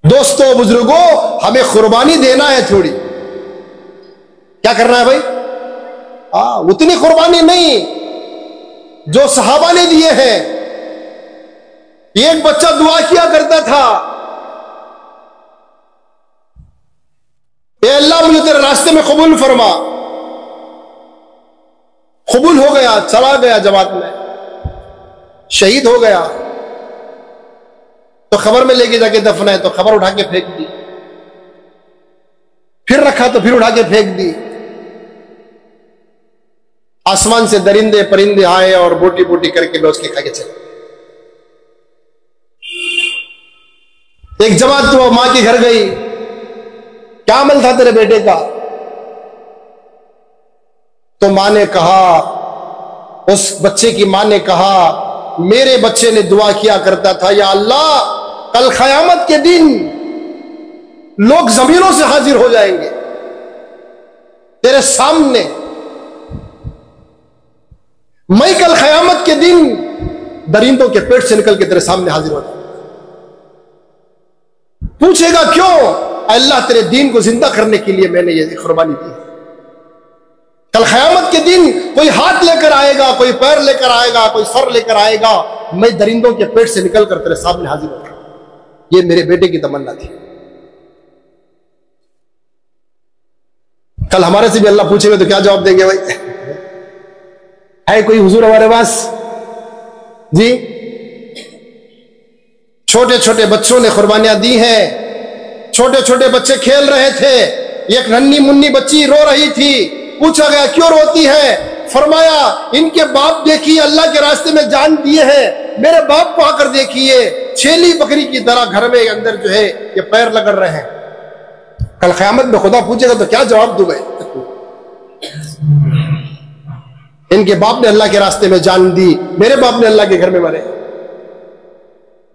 دوستو بزرگوں، ہمیں قربانی دینا ہے. تھوڑی کیا کرنا ہے بھائی؟ اتنی قربانی نہیں جو صحابہ نے دیے ہیں. ایک بچہ دعا کیا کرتا تھا، اے اللہ مجھے تیرے راستے میں قبول فرما. قبول ہو گیا، چلا گیا جماعت میں، شہید ہو گیا. تو خبر میں لے کے جا کے دفنا ہے، تو خبر اٹھا کے پھینک دی. پھر رکھا تو پھر اٹھا کے پھینک دی. آسمان سے درندے پرندے آئے اور بوٹی بوٹی کر کے لوچ کے کھا کے چلے. ایک جماعت تو ماں کے گھر گئی، کیا عمل تھا تیرے بیٹے کا؟ تو ماں نے کہا، اس بچے کی ماں نے کہا، میرے بچے نے دعا کیا کرتا تھا، یا اللہ کل قیامت کے دن لوگ زمینوں سے حاضر ہو جائیں گے تیرے سامنے، میں کل قیامت کے دن درندوں کے پیٹ سے نکل کے تیرے سامنے حاضر ہو جاؤں. پوچھے گا کیوں؟ اللہ تیرے دین کو زندہ کرنے کے لیے میں نے یہ قربانی دی. کل قیامت کے دن کوئی ہاتھ لے کر آئے گا، کوئی پیر لے کر آئے گا، کوئی سر لے کر آئے گا، میں درندوں کے پیٹ سے نکل کر تیرے سامنے حاضر ہوں. یہ میرے بیٹے کی تمنا تھی. کل ہمارے سے بھی اللہ پوچھے گا تو کیا جواب دیں گے بھائی؟ ہے کوئی حضور ہمارے پاس؟ جی چھوٹے چھوٹے بچوں نے قربانیاں دی ہیں. چھوٹے چھوٹے بچے کھیل رہے تھے، ایک ننھی منی بچی رو رہی تھی. پوچھا گیا کیوں روتی ہے؟ فرمایا ان کے باپ دیکھیے اللہ کے راستے میں جان دیے ہیں، میرے باپ کو آ کر دیکھیے چھیلی بکری کی طرح گھر میں اندر جو ہے یہ پیر لگڑ رہے ہیں. کل قیامت میں خدا پوچھے گا تو کیا جواب دوں میں؟ ان کے باپ نے اللہ کے راستے میں جان دی، میرے باپ نے اللہ کے گھر میں مرے.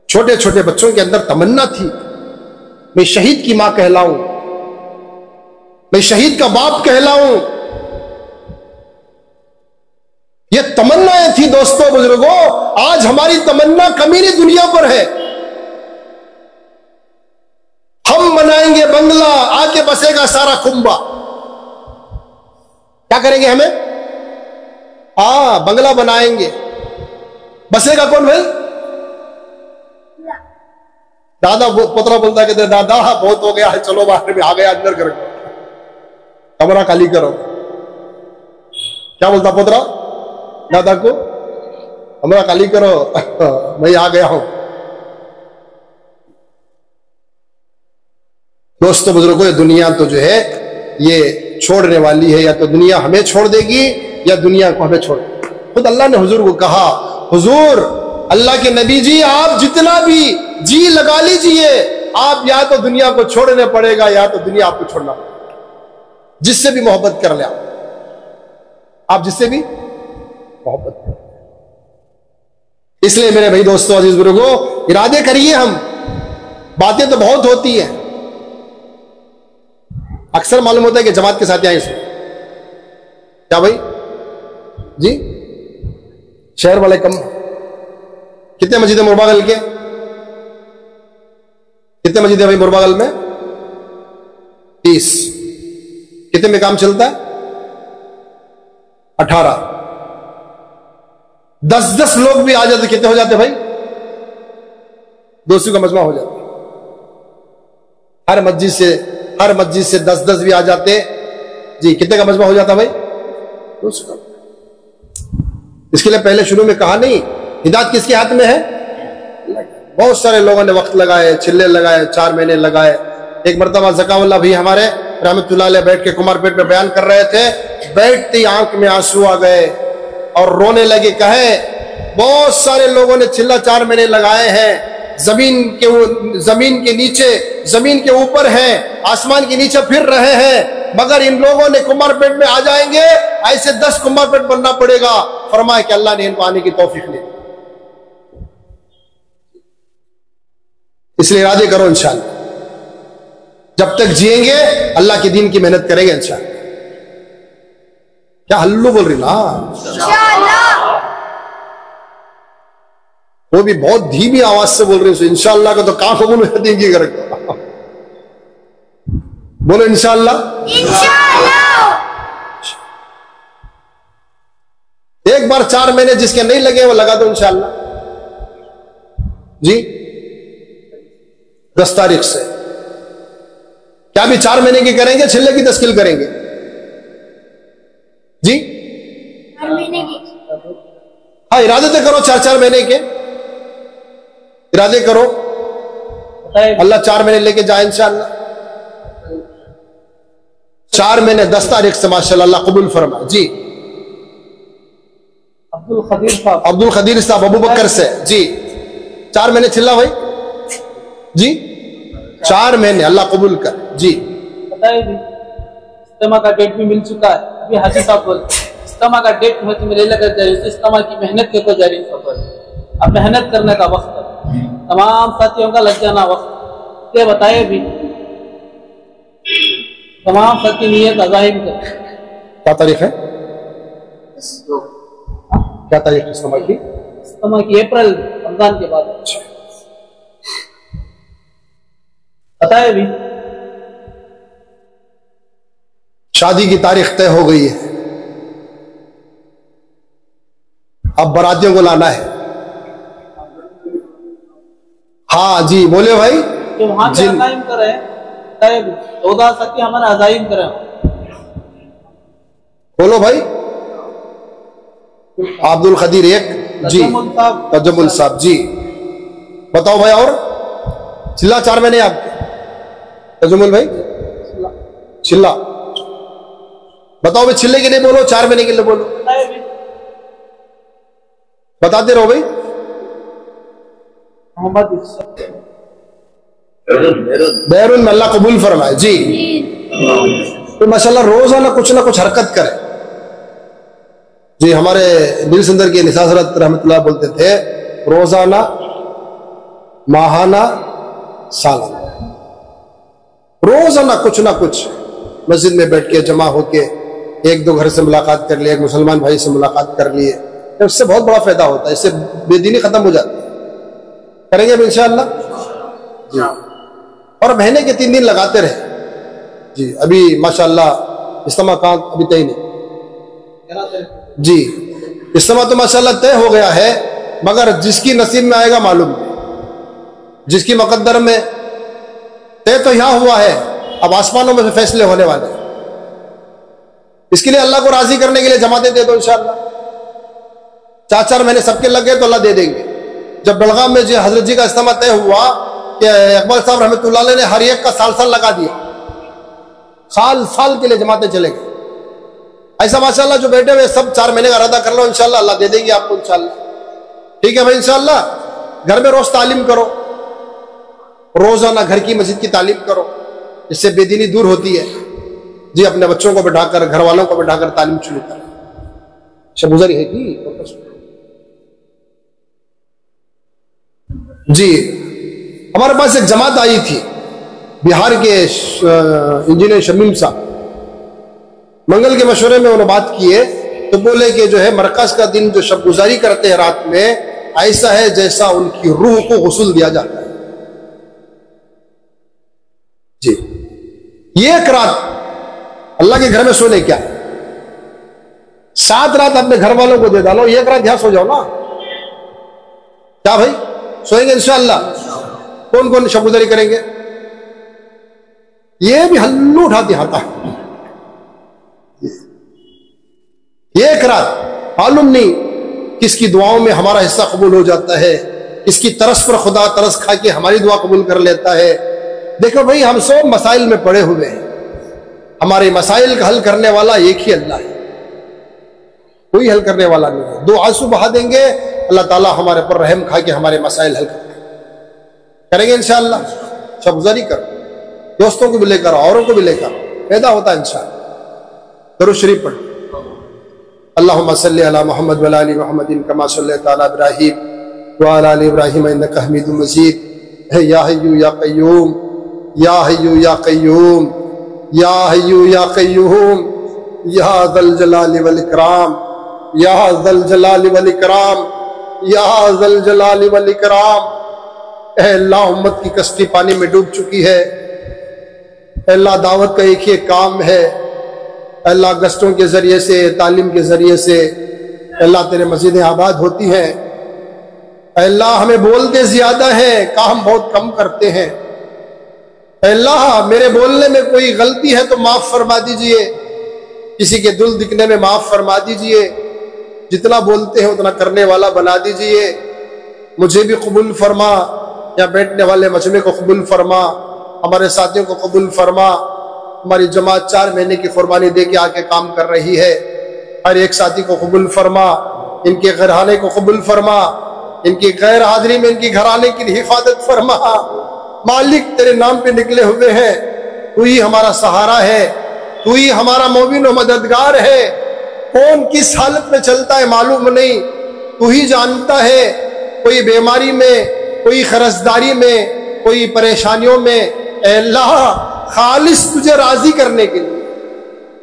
چھوٹے چھوٹے بچوں کے اندر تمنا تھی میں شہید کی ماں کہلاؤں، میں شہید کا باپ کہلاؤں. یہ تمنائیں تھی دوستو بزرگوں. آج ہماری تمنا کمینی دنیا پر ہے. ہم بنائیں گے بنگلہ، آ کے بسے گا سارا کنبا. کیا کریں گے؟ ہمیں ہاں بنگلہ بنائیں گے. بسے گا کون بھائی؟ دادا پوترا بولتا ہے کہ دادا بہت ہو گیا ہے، چلو باہر میں آ گیا اندر کر کے کمرہ خالی کرو. کیا بولتا پوترا دادا کو؟ کمرہ خالی کرو میں آ گیا ہوں. دوستو بزرگوں، یہ دنیا تو جو ہے یہ چھوڑنے والی ہے، یا تو دنیا ہمیں چھوڑ دے گی یا دنیا کو ہمیں چھوڑ دے گی. خود اللہ نے حضور کو کہا، حضور اللہ کے نبی جی آپ جتنا بھی جی لگا لیجئے، آپ یا تو دنیا کو چھوڑنے پڑے گا یا تو دنیا آپ کو چھوڑنا پڑے گا. جس سے بھی محبت کر لیں آپ جس سے بھی محبت کر لیں. اس لیے میرے بھائی دوستو عزیز بزرگوں، ارادے کریے. ہم باتیں تو بہت ہوتی ہیں، اکثر معلوم ہوتا ہے کہ جماعت کے ساتھ آئیں اس میں کیا بھائی جی شہر والے کم. کتنے مسجد ہیں مرباغل کے؟ کتنے مسجد ہیں بھائی مرباغل میں؟ 30. کتنے میں کام چلتا ہے؟ 18. 10 لوگ بھی آ جاتے کتنے ہو جاتے بھائی؟ 200 کا مجمع ہو جاتا. ہر مسجد سے 10 بھی آ جاتے جی کتنے کا مجمع ہو جاتا بھائی؟ 200 کا. اس کے لیے پہلے شروع میں کہا نہیں ہدایت کس کے ہاتھ میں ہے؟ بہت سارے لوگوں نے وقت لگائے، چلے لگائے، 4 مہینے لگائے. ایک مرتبہ زکا اللہ بھی ہمارے رحمت اللہ علیہ بیٹھ کے کمار پیٹ میں بیان کر رہے تھے، بیٹھتی آنکھ میں آنسو آ گئے اور رونے لگے. کہیں بہت سارے لوگوں نے چلا 4 مہینے لگائے ہیں، زمین کے نیچے، زمین کے اوپر ہیں، آسمان کے نیچے پھر رہے ہیں، مگر ان لوگوں نے کمار پیٹ میں آ جائیں گے ایسے 10 کمار پیٹ بننا پڑے گا. فرمایا کہ اللہ نے ان کو آنے کی توفیق دی. اس لیے ارادے کرو انشاءاللہ جب تک جئیں گے اللہ کے دین کی محنت کریں گے انشاءاللہ. کیا ہلو بول رہی نا وہ بھی بہت دھیمی آواز سے بول رہی ہے. انشاءاللہ کا تو کام قبول ہے دین کی کر کے بولو انشاءاللہ. ایک بار 4 مہینے جس کے نہیں لگے وہ لگا دو انشاءاللہ جی 10 تاریخ سے. کیا بھی 4 مہینے کی کریں گے چھلے کی تشکیل کریں گے جی؟ ہاں ارادے تو کرو 4 مہینے کے ارادے کرو. اللہ 4 مہینے لے کے جائے انشاءاللہ. 4 مہینے 10 تاریخ سے ماشاءاللہ اللہ قبول فرمائے جی. عبد القدیر صاحب ابو بکر سے جی 4 مہینے چلا بھائی جی 4 مہینے اللہ قبول کر جی. بتائیے جی اجتماع کا ڈیٹ بھی مل چکا ہے. ابھی حاجی صاحب بولتے اجتماع کا ڈیٹ ہے تو میرے لگا جاری اجتماع کی محنت کے تو جاری سفر. اب محنت کرنے کا وقت ہے، تمام ساتھیوں کا لگ جانا وقت. یہ بتائیے بھی تمام ساتھی نیت عزائم کر. کیا تاریخ ہے؟ کیا تاریخ اجتماع کی؟ اجتماع کی اپریل رمضان کے بعد. بتائیے بھی شادی کی تاریخ طے ہو گئی ہے، اب براتیوں کو لانا ہے. ہاں جی بولے بھائی. جو وہاں پہ عزائم کر رہے ہیں 14 ساتھی ہمارا عزائم کر رہے ہیں. بولو بھائی. عبد القدیر ایک جی تجمل صاحب جی بتاؤ بھائی. اور چلا 4 مہینے آپ کے تجمل بھائی چلا بتاؤ بھائی. چلے کے لیے بولو 4 مہینے کے لیے بولو. بتاتے رہو بھائی. بیرون میں اللہ قبول فرمائے جی. تو ماشاءاللہ روزانہ کچھ نہ کچھ حرکت کرے جی. ہمارے دل سندر کے نثار حضرت رحمت اللہ بولتے تھے روزانہ، ماہانہ، سالانہ، روزانہ کچھ نہ کچھ مسجد میں بیٹھ کے جمع ہو کے 1-2 گھر سے ملاقات کر لیے، ایک مسلمان بھائی سے ملاقات کر لیے، اس سے بہت بڑا فائدہ ہوتا ہے. اس سے بے دینی ختم ہو جاتی ہے. کریں گے اب انشاءاللہ جی. اور مہینے کے 3 دن لگاتے رہے جی. ابھی ماشاءاللہ اجتماع کا ابھی طے نہیں جی. اجتماع تو ماشاءاللہ طے ہو گیا ہے، مگر جس کی نصیب میں آئے گا معلوم نہیں، جس کی مقدر میں طے تو یہاں ہوا ہے، اب آسمانوں میں سے فیصلے ہونے والے ہیں۔ اس کے لیے اللہ کو راضی کرنے کے لیے جماعتیں دے دو انشاءاللہ، 4 مہینے سب کے لگ گئے تو اللہ دے دیں گے۔ جب بلغام میں جو حضرت جی کا اجتماع طے ہوا کہ اقبال صاحب رحمۃ اللہ علیہ نے ہر ایک کا سال لگا دیا، سال کے لیے جماعتیں چلے گئے۔ ایسا ماشاءاللہ جو بیٹھے ہوئے سب 4 مہینے کا ارادہ کر لو، انشاءاللہ اللہ دے دیں گے آپ کو انشاءاللہ۔ ٹھیک ہے بھائی، انشاءاللہ گھر میں روز تعلیم کرو، روزانہ گھر کی مسجد کی تعلیم کرو، اس سے بے دینی دور ہوتی ہے۔ جی اپنے بچوں کو بٹھا کر، گھر والوں کو بٹھا کر تعلیم شروع کریں۔ شب گزاری ہے جی، ہمارے پاس ایک جماعت آئی تھی بہار کے انجینئر شمیم صاحب، منگل کے مشورے میں انہوں نے بات کیے تو بولے کہ جو ہے مرکز کا دن جو شب گزاری کرتے ہیں رات میں، ایسا ہے جیسا ان کی روح کو غسل دیا جاتا ہے۔ جی، یہ ایک رات اللہ کے گھر میں سونے کیا، 7 رات اپنے گھر والوں کو دے ڈالو، ایک رات یہاں سو جاؤ نا، کیا بھائی سوئیں گے انشاءاللہ؟ کون کون شب گزاری کریں گے؟ یہ بھی ہلو اٹھاتی ہاتا ہے، ایک رات معلوم نہیں کس کی دعاؤں میں ہمارا حصہ قبول ہو جاتا ہے، اس کی ترس پر خدا ترس کھا کے ہماری دعا قبول کر لیتا ہے۔ دیکھو بھائی، ہم سب مسائل میں پڑے ہوئے ہیں، ہمارے مسائل کا حل کرنے والا ایک ہی اللہ ہے، کوئی حل کرنے والا نہیں ہے۔ 2 آنسو بہا دیں گے، اللہ تعالیٰ ہمارے پر رحم کھا کے ہمارے مسائل حل کریں گے انشاءاللہ۔ شب گزاری کرو، دوستوں کو بھی لے کر، اوروں کو بھی لے کر، پیدا ہوتا ہے انشاءاللہ۔ درود شریف پڑھ، اللہم صلی علی محمد وعلی آل محمد کما صلیت علی ابراہیم وعلی آل ابراہیم انک حمید مجید۔ یا حی یا قیوم، یا حی یا قیوم، یا حی یا قیوم، یا ذا الجلال والاکرام، یا ذا الجلال والاکرام، یا ذا الجلال والاکرام۔ اے اللہ، امت کی کشتی پانی میں ڈوب چکی ہے، اے اللہ دعوت کا ایک ہی کام ہے، اے اللہ گشتوں کے ذریعے سے، تعلیم کے ذریعے سے اے اللہ تیرے مسجدیں آباد ہوتی ہیں، اے اللہ ہمیں بولتے زیادہ ہیں، کام بہت کم کرتے ہیں، اے اللہ میرے بولنے میں کوئی غلطی ہے تو معاف فرما دیجئے، کسی کے دل دکھنے میں معاف فرما دیجئے، جتنا بولتے ہیں اتنا کرنے والا بنا دیجئے، مجھے بھی قبول فرما، یا بیٹھنے والے مجمع کو قبول فرما، ہمارے ساتھیوں کو قبول فرما۔ ہماری جماعت 4 مہینے کی قربانی دے کے آ کے کام کر رہی ہے، ہر ایک ساتھی کو قبول فرما، ان کے گھرانے کو قبول فرما، ان کی غیر حاضری میں ان کی گھرانے کی حفاظت فرما۔ مالک تیرے نام پہ نکلے ہوئے ہیں، تو ہی ہمارا سہارا ہے، تو ہی ہمارا معاون و مددگار ہے۔ کون کس حالت میں چلتا ہے معلوم نہیں، تو ہی جانتا ہے، کوئی بیماری میں، کوئی قرضداری میں، کوئی پریشانیوں میں، اے اللہ خالص تجھے راضی کرنے کے لیے،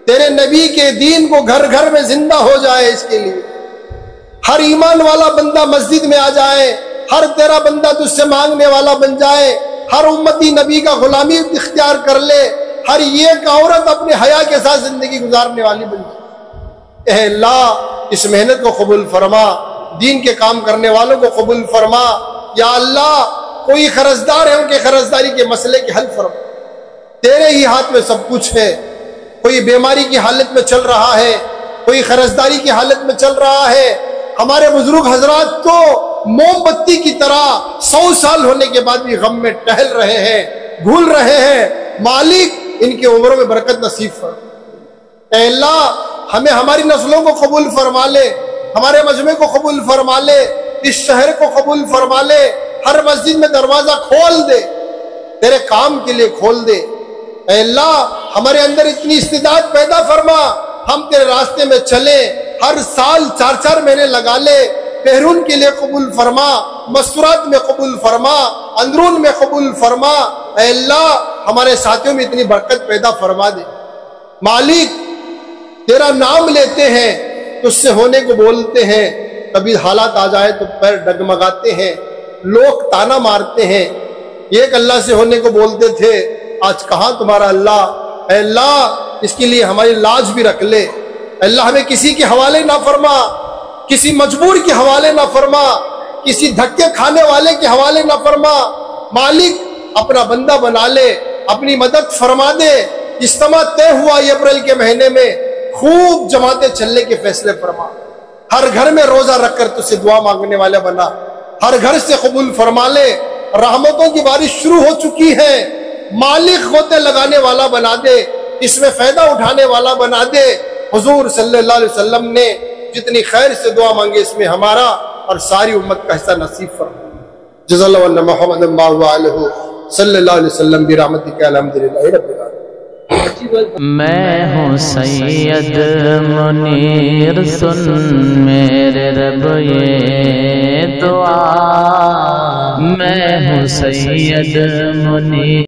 تیرے نبی کے دین کو گھر گھر میں زندہ ہو جائے، اس کے لیے ہر ایمان والا بندہ مسجد میں آ جائے، ہر تیرا بندہ تجھ سے مانگنے والا بن جائے، ہر امتی نبی کا غلامی اختیار کر لے، ہر ایک عورت اپنے حیا کے ساتھ زندگی گزارنے والی بن جائے۔ اے اللہ اس محنت کو قبول فرما، دین کے کام کرنے والوں کو قبول فرما۔ یا اللہ کوئی قرضدار ہے، ان کے قرضداری کے مسئلے کے حل فرما، تیرے ہی ہاتھ میں سب کچھ ہے۔ کوئی بیماری کی حالت میں چل رہا ہے، کوئی قرضداری کی حالت میں چل رہا ہے، ہمارے بزرگ حضرات تو موم بتی کی طرح 100 سال ہونے کے بعد بھی غم میں ٹہل رہے ہیں، بھول رہے ہیں۔ مالک ان کے عمروں میں برکت نصیب فرما۔ اے اللہ ہمیں ہماری نسلوں کو قبول فرما لے، ہمارے مجمع کو قبول فرما لے، اس شہر کو قبول فرما لے، ہر مسجد میں دروازہ کھول دے، تیرے کام کے لیے کھول دے۔ اے اللہ ہمارے اندر اتنی استعداد پیدا فرما، ہم تیرے راستے میں چلیں، ہر سال 4 مہینے لگا لے، بیرون کے لیے قبول فرما، مستورات میں قبول فرما، اندرون میں قبول فرما۔ اے اللہ ہمارے ساتھیوں میں اتنی برکت پیدا فرما دے۔ مالک تیرا نام لیتے ہیں تو اس سے ہونے کو بولتے ہیں، کبھی حالات آ جائے تو پیر ڈگمگاتے ہیں، لوگ تانا مارتے ہیں۔ ایک اللہ سے ہونے کو بولتے تھے، آج کہاں تمہارا اللہ؟ اے اللہ اس کے لیے ہماری لاج بھی رکھ لے، اللہ ہمیں کسی کے حوالے نہ فرما، کسی مجبور کے حوالے نہ فرما، کسی دھکے کھانے والے کے حوالے نہ فرما، مالک اپنا بندہ بنا لے، اپنی مدد فرما دے۔ اجتماع طے ہوا یہ اپریل کے مہینے میں، خوب جماعتیں چلنے کے فیصلے فرما، ہر گھر میں روزہ رکھ کر تجھ سے دعا مانگنے والا بنا، ہر گھر سے قبول فرما لے۔ رحمتوں کی بارش شروع ہو چکی ہے، مالک غوطے لگانے والا بنا دے، اس میں فائدہ اٹھانے والا بنا دے۔ حضور صلی اللہ علیہ وسلم نے جتنی خیر سے دعا مانگے اس میں ہمارا اور ساری امت کا حصہ نصیب فرما۔ جزا اللہ عنا محمد علیہ صلی اللہ علیہ وسلم برحمتک الحمدللہ رب العالمین۔ میں ہوں سید منیر، سن میرے رب یہ دعا، میں ہوں سید منیر۔